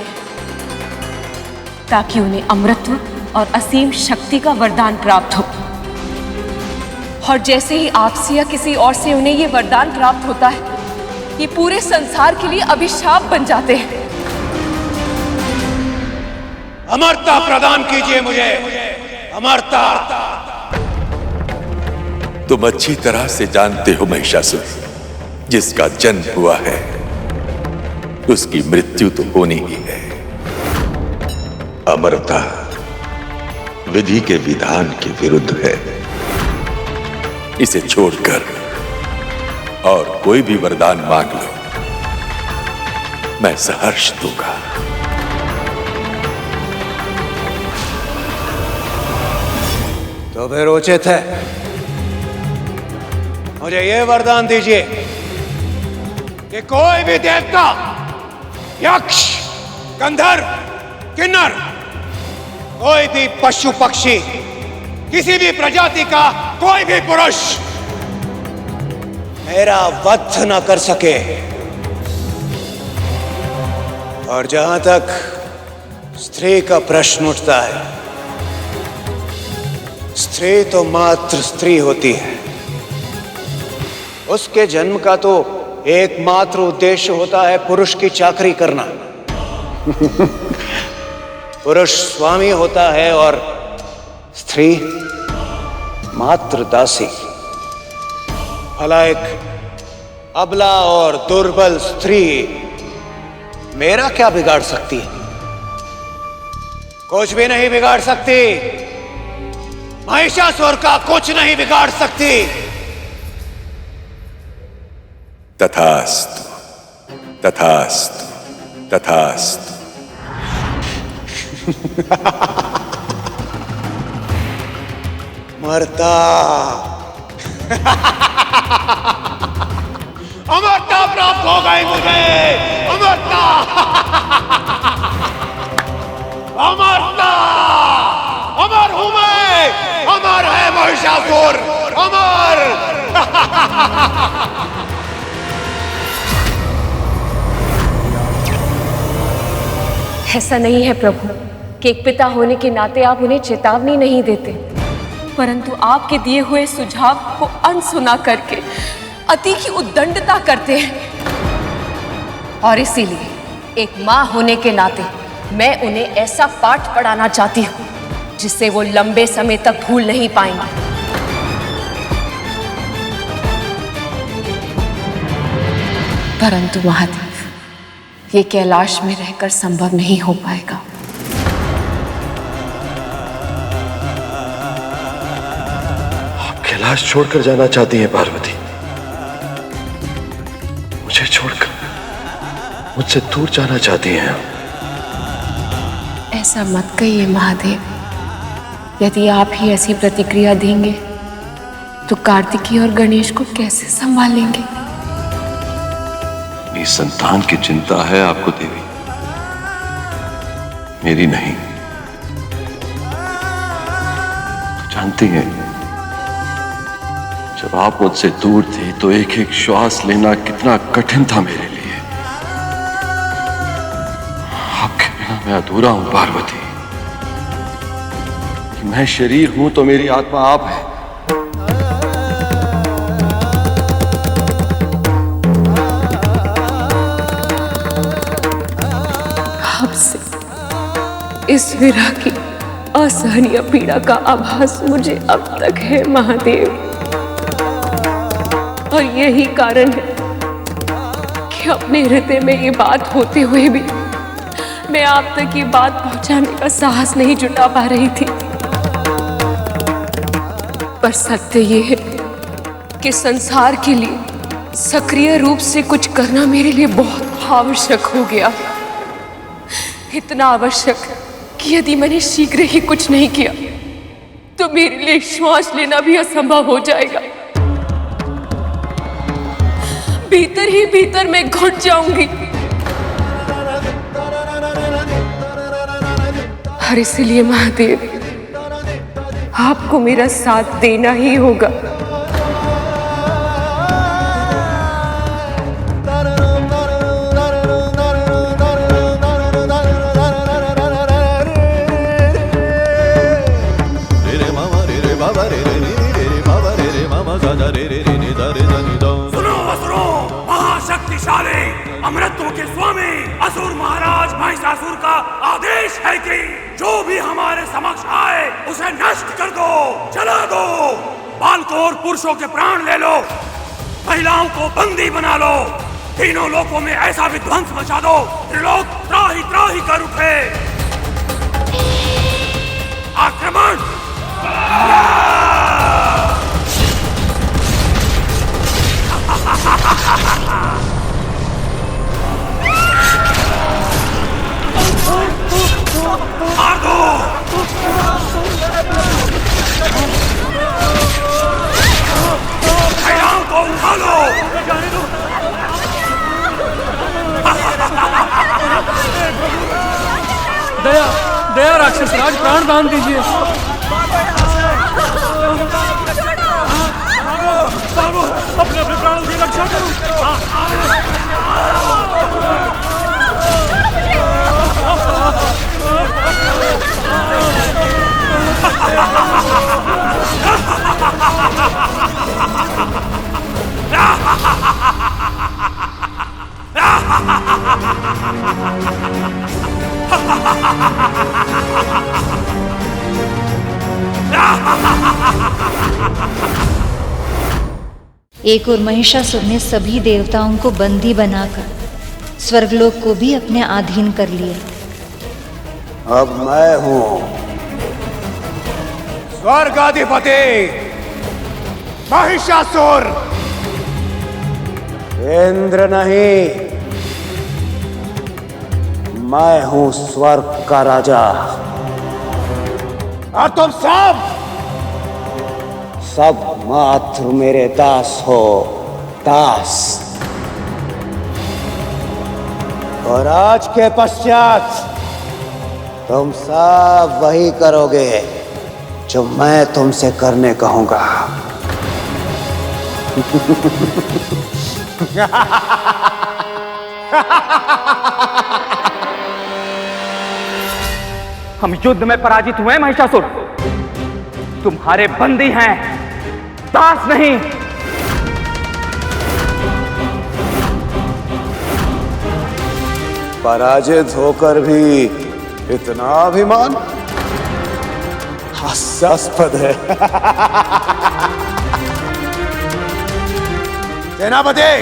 [SPEAKER 21] ताकि उन्हें अमृतत्व और असीम शक्ति का वरदान प्राप्त हो। और जैसे ही आपसे या किसी और से उन्हें ये वरदान प्राप्त होता है, ये पूरे संसार के लिए अभिशाप बन जाते हैं।
[SPEAKER 19] अमरता प्रदान कीजिए मुझे, अमरता।
[SPEAKER 15] तुम अच्छी तरह से जानते हो महिषासुर, जिसका जन्म हुआ है उसकी मृत्यु तो होनी ही है। अमरता विधि के विधान के विरुद्ध है। इसे छोड़कर और कोई भी वरदान मांग लो, मैं सहर्ष दूंगा।
[SPEAKER 19] तो फिर उचित है, मुझे यह वरदान दीजिए कि कोई भी देवता, यक्ष, गंधर्व, किन्नर, कोई भी पशु पक्षी, किसी भी प्रजाति का कोई भी पुरुष मेरा वध न कर सके। और जहां तक स्त्री का प्रश्न उठता है, स्त्री तो मात्र स्त्री होती है। उसके जन्म का तो एकमात्र उद्देश्य होता है पुरुष की चाकरी करना। पुरुष स्वामी होता है और स्त्री मात्र दासी। भला एक अबला और दुर्बल स्त्री मेरा क्या बिगाड़ सकती है? कुछ भी नहीं बिगाड़ सकती। महिषासुर का कुछ नहीं बिगाड़ सकती।
[SPEAKER 15] तथास्तु, तथास्तु, तथास्तु।
[SPEAKER 19] मरता। अमरता प्राप्त हो गई मुझे। अमरता। अमरता। अमर हूं मैं। अमर है महिषासुर। अमर।
[SPEAKER 21] ऐसा नहीं है प्रभु कि एक पिता होने के नाते आप उन्हें चेतावनी नहीं देते, परंतु आपके दिए हुए सुझाव को अनसुना करके अति की उद्दंडता करते हैं। और इसीलिए एक माँ होने के नाते मैं उन्हें ऐसा पाठ पढ़ाना चाहती हूँ जिससे वो लंबे समय तक भूल नहीं पाएंगे। परंतु महादेव, ये कैलाश में रहकर संभव नहीं हो पाएगा।
[SPEAKER 18] कैलाश छोड़कर जाना चाहती हैं पार्वती? मुझे छोड़कर मुझसे दूर जाना चाहती हैं?
[SPEAKER 21] ऐसा मत कहिए महादेव। यदि आप ही ऐसी प्रतिक्रिया देंगे तो कार्तिकी और गणेश को कैसे संभालेंगे?
[SPEAKER 18] अपनी संतान की चिंता है आपको देवी, मेरी नहीं। तो जानती हैं, जब आप मुझसे दूर थे तो एक एक श्वास लेना कितना कठिन था मेरे लिए। आपके बिना मैं अधूरा हूं पार्वती। मैं शरीर हूं तो मेरी आत्मा आप है।
[SPEAKER 21] आपसे इस विरह की असहनीय पीड़ा का आभास मुझे अब तक है महादेव, और यही कारण है कि अपने हृदय में ये बात होते हुए भी मैं आप तक ये बात पहुंचाने का साहस नहीं जुटा पा रही थी। पर सत्य ये है कि संसार के लिए सक्रिय रूप से कुछ करना मेरे लिए बहुत आवश्यक हो गया। इतना आवश्यक कि यदि मैंने शीघ्र ही कुछ नहीं किया तो मेरे लिए श्वास लेना भी असंभव हो जाएगा। भीतर ही भीतर मैं घुट जाऊंगी। और इसलिए महादेव, आपको मेरा साथ देना ही होगा।
[SPEAKER 7] सुनो असुरो, महाशक्तिशाली अमृतों के स्वामी असुर महाराज महिषासुर का आदेश है कि जो भी हमारे समक्ष आए उसे नष्ट कर दो, जला दो। बालकों और पुरुषों के प्राण ले लो, महिलाओं को बंदी बना लो, तीनों लोकों में ऐसा विध्वंस मचा दो त्रिलोक त्राहि त्राहि कर उठे। आक्रमण! मार दो! महिलाओं को उठा लो!
[SPEAKER 4] दया दया राक्षस राज, प्राण दान दीजिए। अपने अपने प्राणों की रक्षा
[SPEAKER 8] एक और महिषासुर ने सभी देवताओं को बंदी बनाकर स्वर्गलोक को भी अपने अधीन कर लिया।
[SPEAKER 19] अब मैं हूं
[SPEAKER 11] स्वर्गाधिपति महिषासुर।
[SPEAKER 19] इंद्र नहीं, मैं हूं स्वर्ग का राजा।
[SPEAKER 11] और तुम
[SPEAKER 19] सब मात्र मेरे दास हो, दास। और आज के पश्चात तुम सब वही करोगे जो मैं तुमसे करने कहूंगा।
[SPEAKER 3] हम युद्ध में पराजित हुए महिषासुर, तुम्हारे बंदी हैं, दास नहीं।
[SPEAKER 19] पराजित होकर भी इतना अभिमान हास्यास्पद है।
[SPEAKER 11] सेनापति,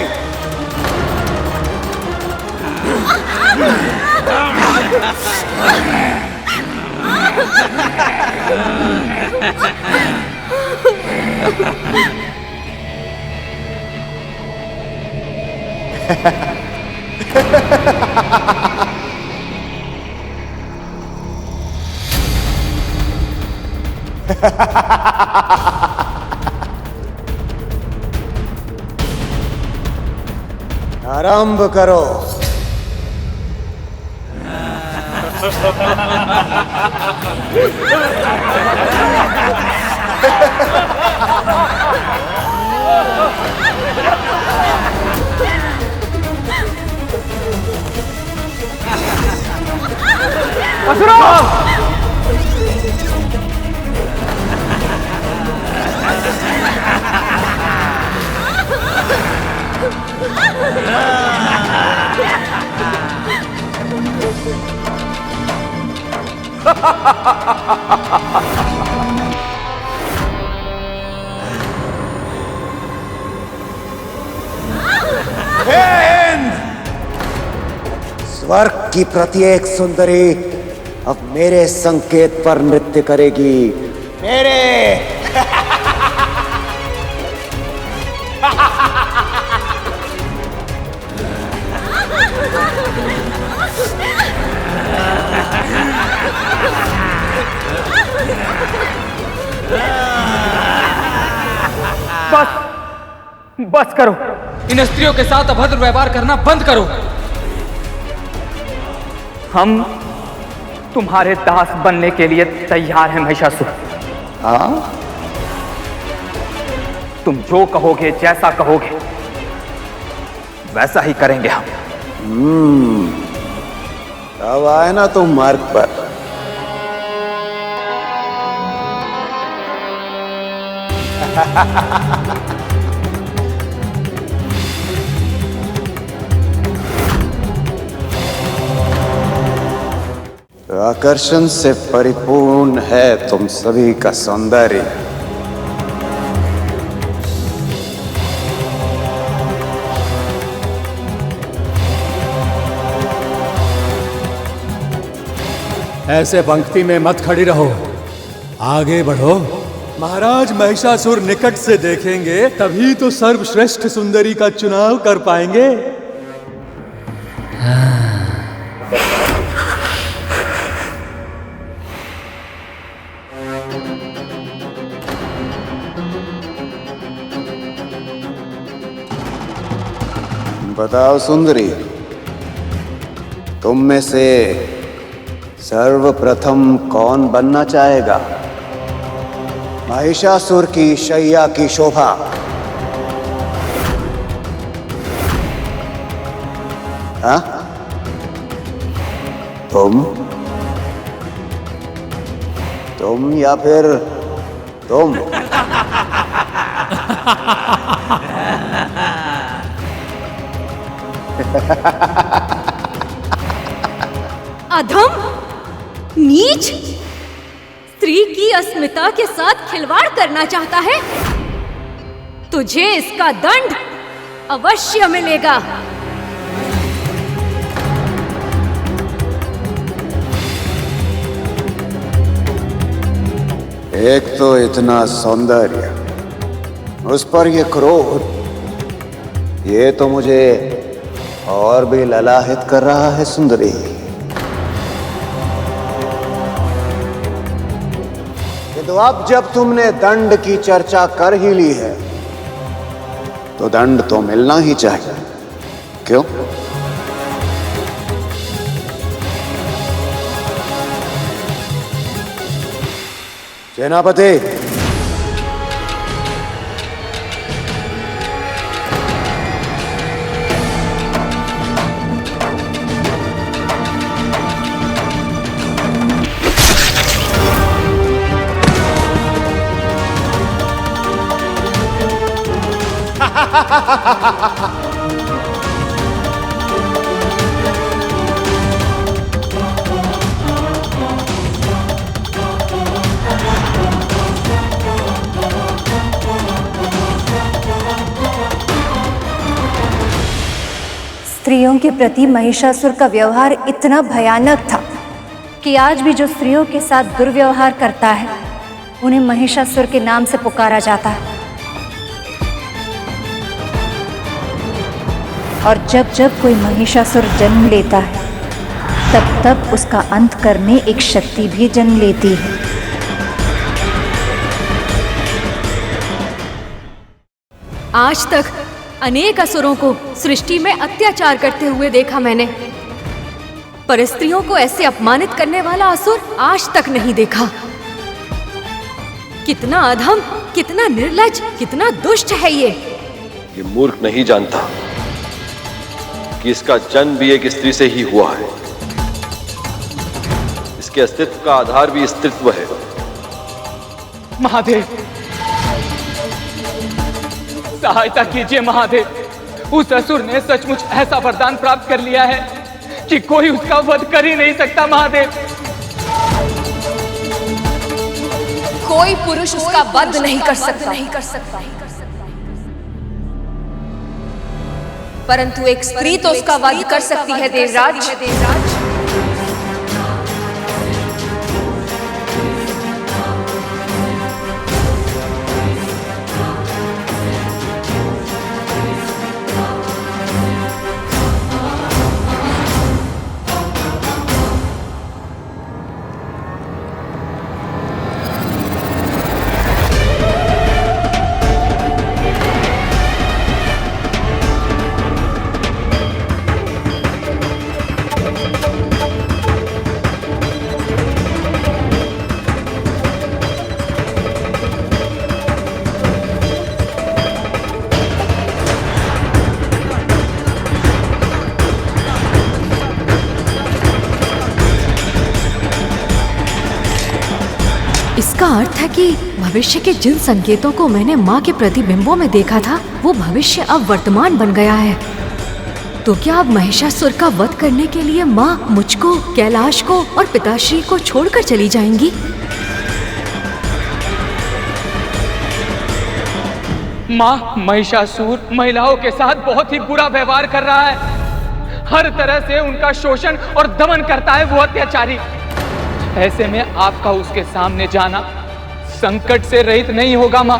[SPEAKER 19] आरंभ करो। स्वर्ग की प्रत्येक सुंदरी अब मेरे संकेत पर नृत्य करेगी। मेरे
[SPEAKER 3] बस करो। इन स्त्रियों के साथ अभद्र व्यवहार करना बंद करो। हम तुम्हारे दास बनने के लिए तैयार हैं महिषासुर।
[SPEAKER 19] हाँ?
[SPEAKER 3] तुम जो कहोगे, जैसा कहोगे, वैसा ही करेंगे हम।
[SPEAKER 19] अब आए ना तुम मार्ग पर। आकर्षण से परिपूर्ण है तुम सभी का सौंदर्य।
[SPEAKER 1] ऐसे पंक्ति में मत खड़ी रहो, आगे बढ़ो। महाराज महिषासुर निकट से देखेंगे तभी तो सर्वश्रेष्ठ सुंदरी का चुनाव कर पाएंगे।
[SPEAKER 19] बताओ सुंदरी, तुम में से सर्वप्रथम कौन बनना चाहेगा? महिषासुर की शैया की शोभा। हाँ? तुम या फिर तुम?
[SPEAKER 22] अधम, नीच, स्त्री की अस्मिता के साथ खिलवाड़ करना चाहता है? तुझे इसका दंड अवश्य मिलेगा।
[SPEAKER 19] एक तो इतना सौंदर्य, उस पर ये क्रोध, ये तो मुझे और भी ललाहित कर रहा है सुंदरी। किंतु अब जब तुमने दंड की चर्चा कर ही ली है तो दंड तो मिलना ही चाहिए, क्यों? सेनापति,
[SPEAKER 22] स्त्रियों के प्रति महिषासुर का व्यवहार इतना भयानक था कि आज भी जो स्त्रियों के साथ दुर्व्यवहार करता है उन्हें महिषासुर के नाम से पुकारा जाता है। और जब जब कोई महिषासुर जन्म लेता है तब तब उसका अंत करने एक शक्ति भी जन्म लेती है।
[SPEAKER 12] आज तक अनेक असुरों को सृष्टि में अत्याचार करते हुए देखा मैंने, पर स्त्रियों को ऐसे अपमानित करने वाला असुर आज तक नहीं देखा। कितना अधम, कितना निर्लज्ज, कितना दुष्ट है
[SPEAKER 9] ये मूर्ख नहीं जानता कि इसका जन्म भी एक स्त्री से ही हुआ है। इसके अस्तित्व का आधार भी स्त्रीत्व है।
[SPEAKER 4] महादेव, सहायता कीजिए महादेव। उस असुर ने सचमुच ऐसा वरदान प्राप्त कर लिया है कि कोई उसका वध कर ही नहीं सकता। महादेव,
[SPEAKER 12] कोई पुरुष उसका वध नहीं कर सकता, परंतु एक स्त्री तो उसका वध कर सकती है देवराज। इसका अर्थ है कि भविष्य के जिन संकेतों को मैंने माँ के प्रतिबिंबों में देखा था वो भविष्य अब वर्तमान बन गया है। तो क्या अब महिषासुर का वध करने के लिए माँ मुझको, कैलाश को और पिताश्री को छोड़कर चली जाएंगी?
[SPEAKER 4] माँ, महिषासुर महिलाओं के साथ बहुत ही बुरा व्यवहार कर रहा है। हर तरह से उनका शोषण और दमन करता है वो अत्याचारी। ऐसे में आपका उसके सामने जाना संकट से रहित नहीं होगा माँ।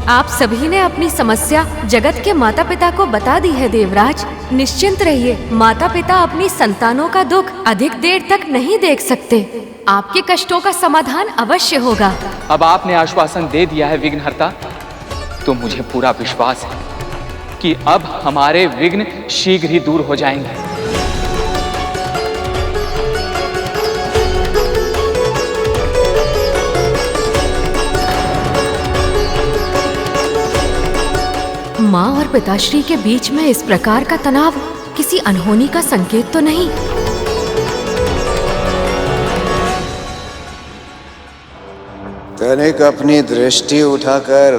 [SPEAKER 12] आप सभी ने अपनी समस्या जगत के माता पिता को बता दी है देवराज। निश्चिंत रहिए, माता पिता अपनी संतानों का दुख अधिक देर तक नहीं देख सकते। आपके कष्टों का समाधान अवश्य होगा।
[SPEAKER 4] अब आपने आश्वासन दे दिया है विघ्नहर्ता, तो मुझे पूरा विश्वास है कि अब हमारे विघ्न शीघ्र ही दूर हो जाएंगे।
[SPEAKER 12] माँ और पिताश्री के बीच में इस प्रकार का तनाव किसी अनहोनी का संकेत तो नहीं?
[SPEAKER 19] तनिक अपनी दृष्टि उठाकर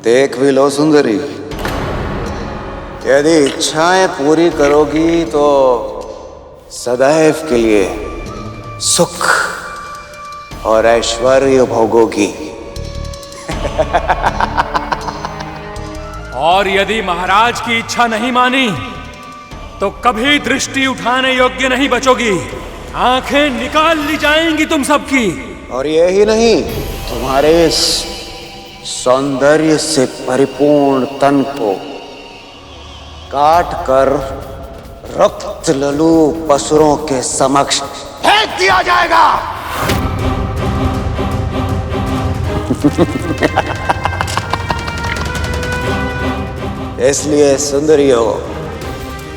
[SPEAKER 19] देख भी लो सुंदरी। यदि इच्छाएं पूरी करोगी तो सदैव के लिए सुख और ऐश्वर्य भोगोगी।
[SPEAKER 7] और यदि महाराज की इच्छा नहीं मानी तो कभी दृष्टि उठाने योग्य नहीं बचोगी। आंखें निकाल ली जाएंगी तुम सबकी।
[SPEAKER 19] और यही नहीं, तुम्हारे इस सौंदर्य से परिपूर्ण तन को काट कर रक्त ललू पसुरों के समक्ष फेंक दिया जाएगा। इसलिए सुंदरियों,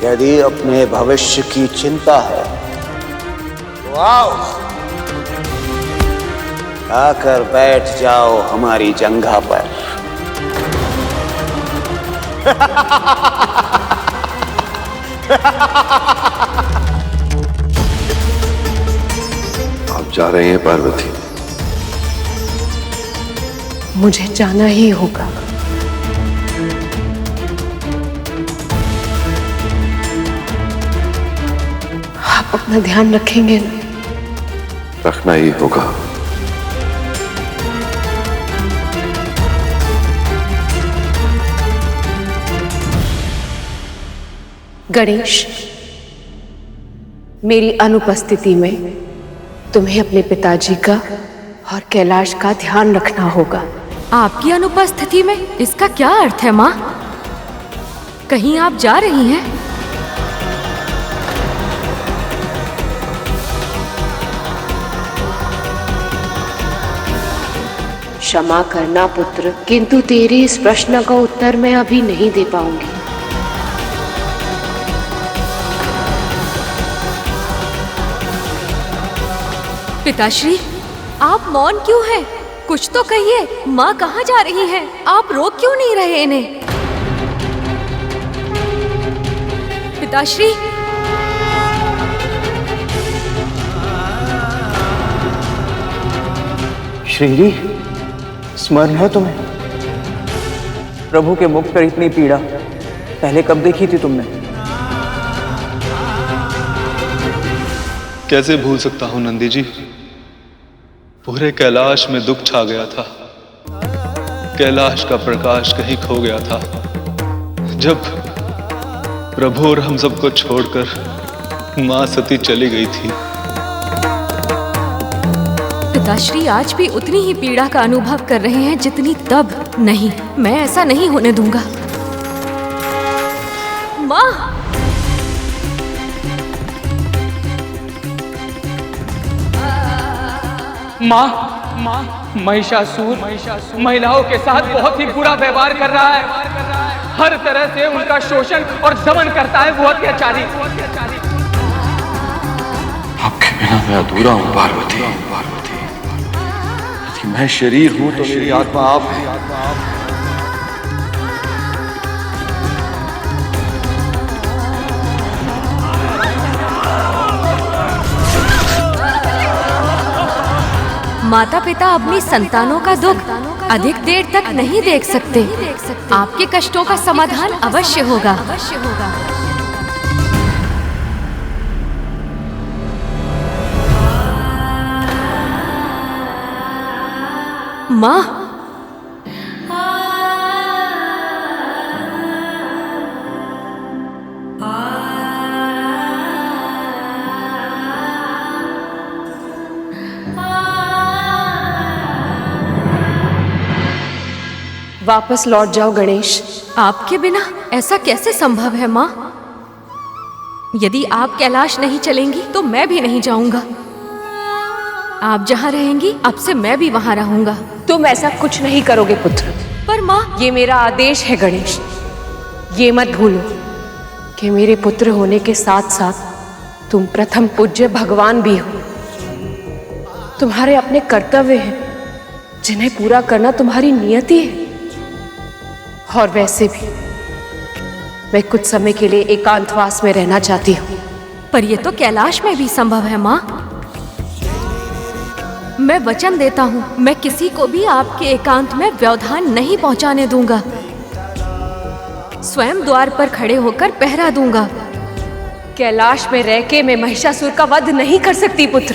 [SPEAKER 19] यदि अपने भविष्य की चिंता है तो आओ, आकर बैठ जाओ हमारी जंघा पर।
[SPEAKER 9] आप जा रहे हैं पार्वती?
[SPEAKER 21] मुझे जाना ही होगा। आप अपना ध्यान रखेंगे ना?
[SPEAKER 9] रखना ही होगा।
[SPEAKER 21] गणेश, मेरी अनुपस्थिति में तुम्हें अपने पिताजी का और कैलाश का ध्यान रखना होगा।
[SPEAKER 12] आपकी अनुपस्थिति में इसका क्या अर्थ है माँ? कहीं आप जा रही हैं?
[SPEAKER 21] क्षमा करना पुत्र, किंतु तेरे इस प्रश्न का उत्तर मैं अभी नहीं दे पाऊंगी।
[SPEAKER 12] पिताश्री, आप मौन क्यों हैं? कुछ तो कहिए। माँ कहाँ जा रही हैं? आप रोक क्यों नहीं रहे इन्हें? पिताश्री,
[SPEAKER 20] श्रीजी, स्मरण है तुम्हें? प्रभु के मुख पर इतनी पीड़ा पहले कब देखी थी तुमने?
[SPEAKER 2] कैसे भूल सकता हूं नंदी जी। पूरे कैलाश में दुख छा गया था। कैलाश का प्रकाश कहीं खो गया था जब प्रभु और हम सबको छोड़कर मां सती चली गई थी।
[SPEAKER 12] पिताश्री आज भी उतनी ही पीड़ा का अनुभव कर रहे हैं जितनी तब। नहीं, मैं ऐसा नहीं होने दूंगा। माँ!
[SPEAKER 4] माँ, महिषासुर महिलाओं के साथ बहुत ही बुरा व्यवहार कर रहा है। हर तरह से उनका शोषण और दमन करता है वो अत्याचारी।
[SPEAKER 18] आपके बिना मैं अधूरा हूँ पार्वती। यदि मैं शरीर हूँ तो मेरी आत्मा आप है।
[SPEAKER 12] माता पिता अपनी संतानों का दुख अधिक देर तक नहीं देख सकते। आपके कष्टों का समाधान अवश्य होगा। माँ!
[SPEAKER 21] वापस लौट जाओ गणेश।
[SPEAKER 12] आपके बिना ऐसा कैसे संभव है माँ? यदि आप कैलाश नहीं चलेंगी तो मैं भी नहीं जाऊंगा। आप जहाँ रहेंगी अब से मैं भी वहाँ रहूंगा।
[SPEAKER 21] तुम ऐसा कुछ नहीं करोगे पुत्र।
[SPEAKER 12] पर माँ,
[SPEAKER 21] ये मेरा आदेश है गणेश। ये मत भूलो कि मेरे पुत्र होने के साथ साथ तुम प्रथम पूज्य भगवान भी हो। तुम्हारे अपने कर्तव्य हैं जिन्हें पूरा करना तुम्हारी नियति है। और वैसे भी मैं कुछ समय के लिए एकांतवास में रहना चाहती हूँ।
[SPEAKER 12] पर यह तो कैलाश में भी संभव है माँ। मैं वचन देता हूँ, मैं किसी को भी आपके एकांत में व्यवधान नहीं पहुँचाने दूंगा। स्वयं द्वार पर खड़े होकर पहरा दूंगा।
[SPEAKER 21] कैलाश में रह के मैं महिषासुर का वध नहीं कर सकती पुत्र।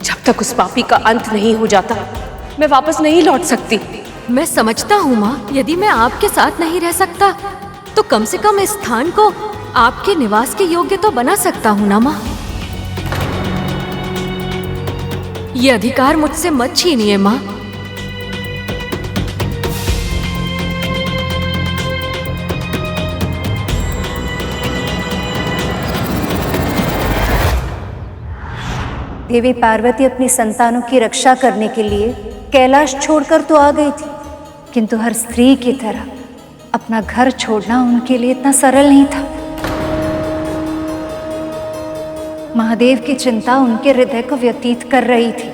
[SPEAKER 21] जब तक उस पापी का अंत नहीं हो जाता मैं वापस नहीं लौट सकती।
[SPEAKER 12] मैं समझता हूँ माँ, यदि मैं आपके साथ नहीं रह सकता तो कम से कम इस स्थान को आपके निवास के योग्य तो बना सकता हूँ ना माँ। ये अधिकार मुझसे मत छीनिए माँ।
[SPEAKER 22] देवी पार्वती अपनी संतानों की रक्षा करने के लिए कैलाश छोड़कर तो आ गई थी, किंतु हर स्त्री की तरह अपना घर छोड़ना उनके लिए इतना सरल नहीं था। महादेव की चिंता उनके हृदय को व्यतीत कर रही थी।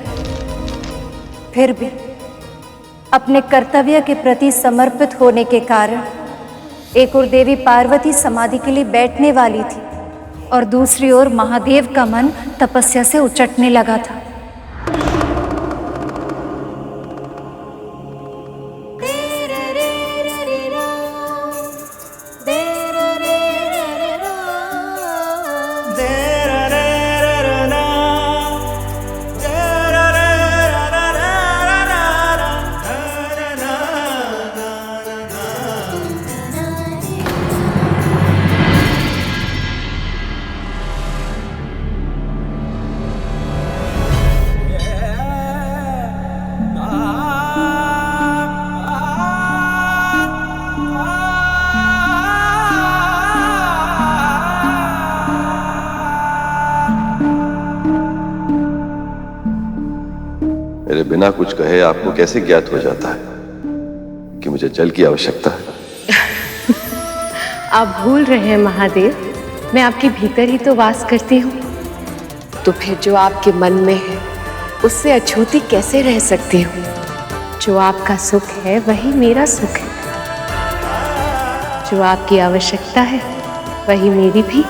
[SPEAKER 22] फिर भी अपने कर्तव्य के प्रति समर्पित होने के कारण एक ओर देवी पार्वती समाधि के लिए बैठने वाली थी और दूसरी ओर महादेव का मन तपस्या से उचटने लगा था।
[SPEAKER 15] बिना कुछ कहे आपको कैसे ज्ञात हो जाता है कि मुझे जल की आवश्यकता है?
[SPEAKER 21] आप भूल रहे हैं महादेव, मैं आपके भीतर ही तो वास करती हूँ। तो फिर जो आपके मन में है उससे अछूती कैसे रह सकती हूँ? जो आपका सुख है वही मेरा सुख है, जो आपकी आवश्यकता है वही मेरी भी।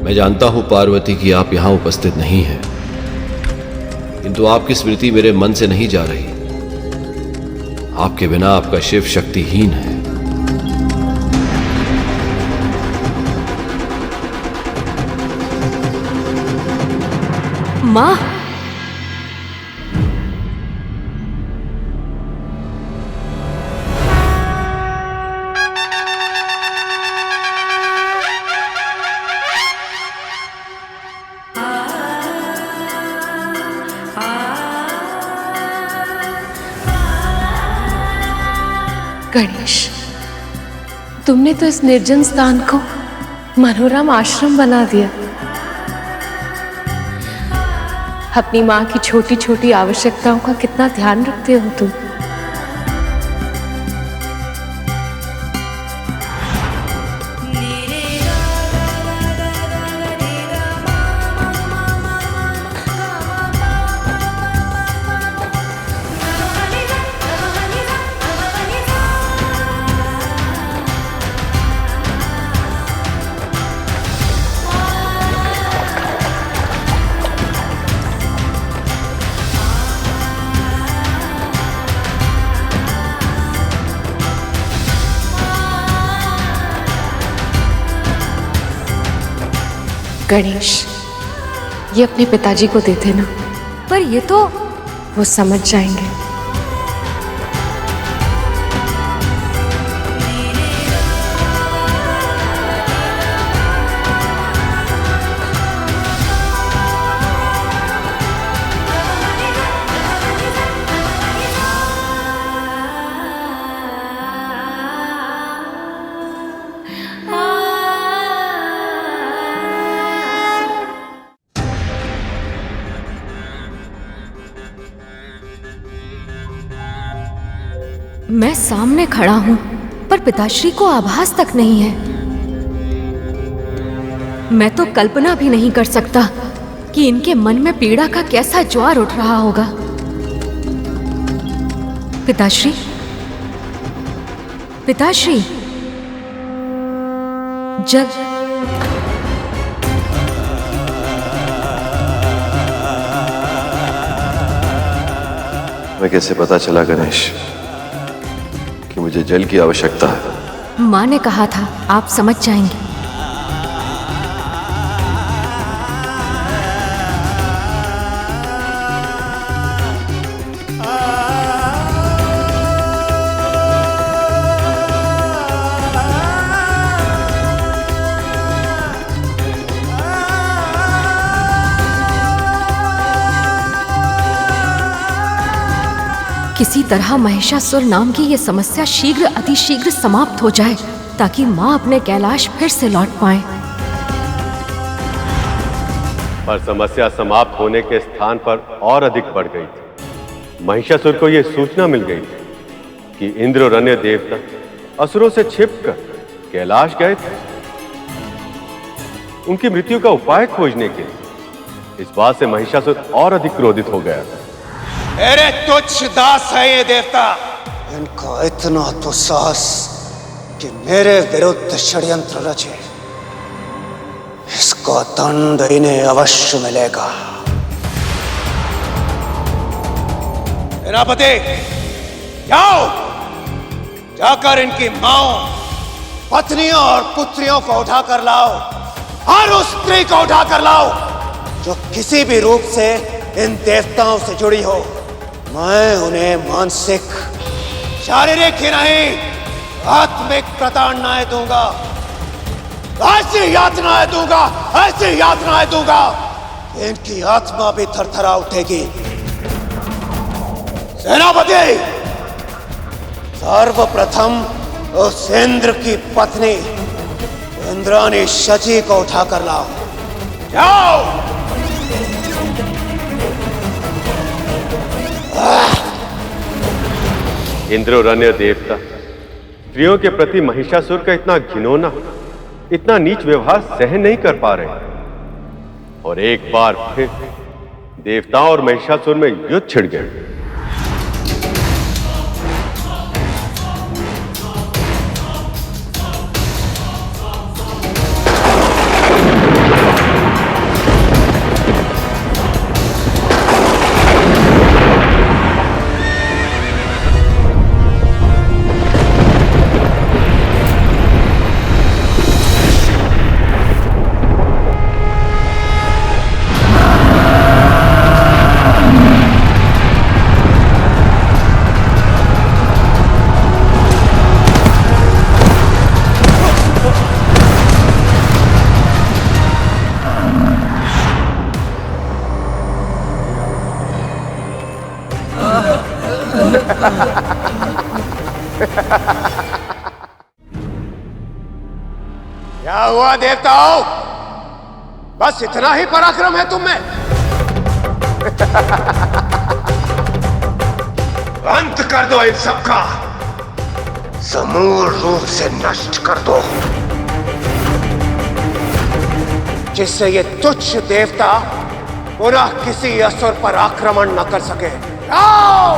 [SPEAKER 5] मैं जानता हूं पार्वती कि आप यहां उपस्थित नहीं हैं, किंतु आपकी स्मृति मेरे मन से नहीं जा रही। आपके बिना आपका शिव शक्तिहीन है।
[SPEAKER 12] माँ,
[SPEAKER 21] गणेश, तुमने तो इस निर्जन स्थान को मनोरम आश्रम बना दिया। अपनी माँ की छोटी छोटी आवश्यकताओं का कितना ध्यान रखते हो तुम। गणेश, ये अपने पिताजी को दे देना।
[SPEAKER 12] पर ये तो
[SPEAKER 21] वो समझ जाएंगे।
[SPEAKER 12] मैं सामने खड़ा हूं, पर पिताश्री को आभास तक नहीं है। मैं तो कल्पना भी नहीं कर सकता कि इनके मन में पीड़ा का कैसा ज्वार उठ रहा होगा। पिताश्री, पिताश्री, जल।
[SPEAKER 15] मैं कैसे पता चला गणेश कि मुझे जल की आवश्यकता है?
[SPEAKER 12] माँ ने कहा था आप समझ जाएंगे। किसी तरह महिषासुर नाम की ये समस्या शीघ्र अतिशीघ्र समाप्त हो जाए, ताकि माँ अपने कैलाश फिर से लौट पाए।
[SPEAKER 15] पर समस्या समाप्त होने के स्थान पर और अधिक बढ़ गई थी। महिषासुर को यह सूचना मिल गई थी कि इंद्र और अन्य देवता असुरों से छिपकर कैलाश गए थे उनकी मृत्यु का उपाय खोजने के लिए। इस बात से महिषासुर और अधिक क्रोधित हो गया था।
[SPEAKER 19] मेरे तुच्छ दास है ये देवता, इनका इतना तो साहस कि मेरे विरुद्ध षड्यंत्र रचे। इसका दंड इन्हें अवश्य मिलेगा। सेनापति, जाओ, जाकर इनकी माओ, पत्नियों और पुत्रियों को उठाकर लाओ, हर उस स्त्री को उठाकर लाओ जो किसी भी रूप से इन देवताओं से जुड़ी हो। मैं उन्हें मानसिक, शारीरिक ही नहीं, आत्मिक प्रताड़नाएं दूंगा। ऐसी यातनाएं दूंगा, ऐसी यातनाएं दूंगा, इनकी आत्मा भी थरथरा उठेगी। सेनापति, सर्वप्रथम उस इंद्र की पत्नी इंद्राणी शची को उठाकर लाओ। जाओ।
[SPEAKER 15] इंद्र और अन्य देवता स्त्रियों के प्रति महिषासुर का इतना घिनौना, इतना नीच व्यवहार सहन नहीं कर पा रहे, और एक बार फिर देवताओं और महिषासुर में युद्ध छिड़ गया।
[SPEAKER 19] क्या हुआ देवताओं? बस इतना ही पराक्रम है तुम में? अंत कर दो इन सबका, समूल रूप से नष्ट कर दो, जिससे ये तुच्छ देवता पुनः किसी असुर पर आक्रमण न कर सके। आओ!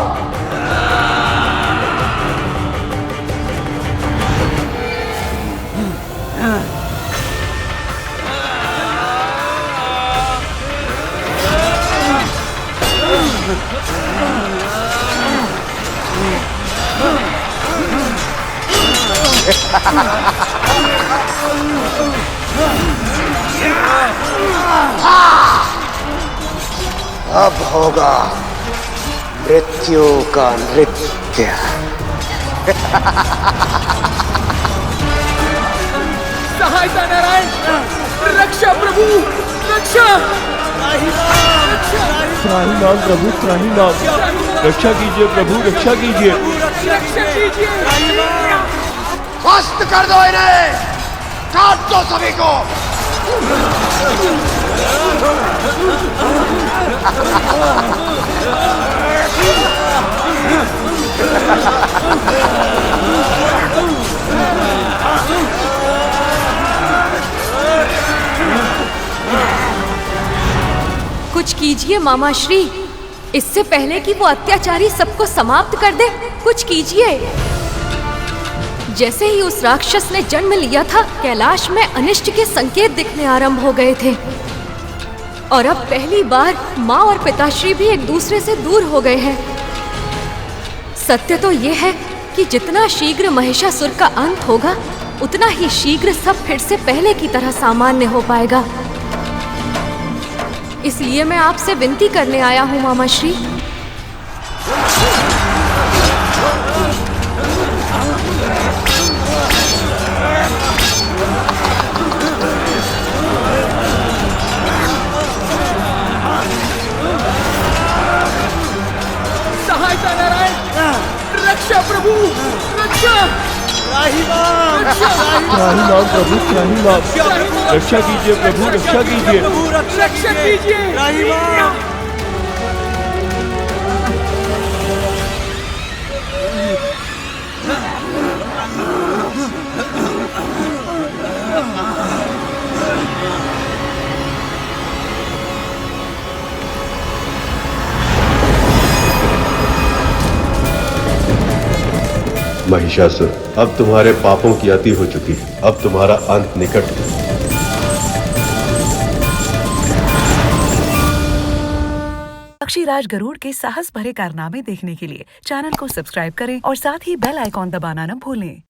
[SPEAKER 19] अब होगा मृत्यु का नृत्य।
[SPEAKER 4] सहायता नारायण, रक्षा प्रभु, रक्षा।
[SPEAKER 13] त्राहिमाम प्रभु, त्राहिमाम, रक्षा कीजिए प्रभु, रक्षा कीजिए,
[SPEAKER 4] रक्षा कीजिए।
[SPEAKER 19] ध्वस्त कर दो इन्हें, काट दो सभी को।
[SPEAKER 12] कुछ कीजिए मामा श्री, इससे पहले कि वो अत्याचारी सबको समाप्त कर दे, कुछ कीजिए। जैसे ही उस राक्षस ने जन्म लिया था, कैलाश में अनिष्ट के संकेत दिखने आरंभ हो गए थे, और अब पहली बार माँ और पिताश्री भी एक दूसरे से दूर हो गए हैं। सत्य तो ये है कि जितना शीघ्र महिषासुर का अंत होगा, उतना ही शीघ्र सब फिर से पहले की तरह सामान्य हो पाएगा। इसलिए मैं आपसे विनती करने आया हूँ मामा श्री।
[SPEAKER 4] सहायता नारायण, रक्षा प्रभु, रक्षा।
[SPEAKER 13] त्राहिमाम प्रभु, त्राहिमाम, रक्षा कीजिए प्रभु, रक्षा कीजिए,
[SPEAKER 4] रक्षा कीजिए।
[SPEAKER 15] महिषासुर, अब तुम्हारे पापों की अति हो चुकी है, अब तुम्हारा अंत निकट है।
[SPEAKER 14] पक्षीराज गरुड़ के साहस भरे कारनामे देखने के लिए चैनल को सब्सक्राइब करें और साथ ही बेल आइकॉन दबाना न भूलें।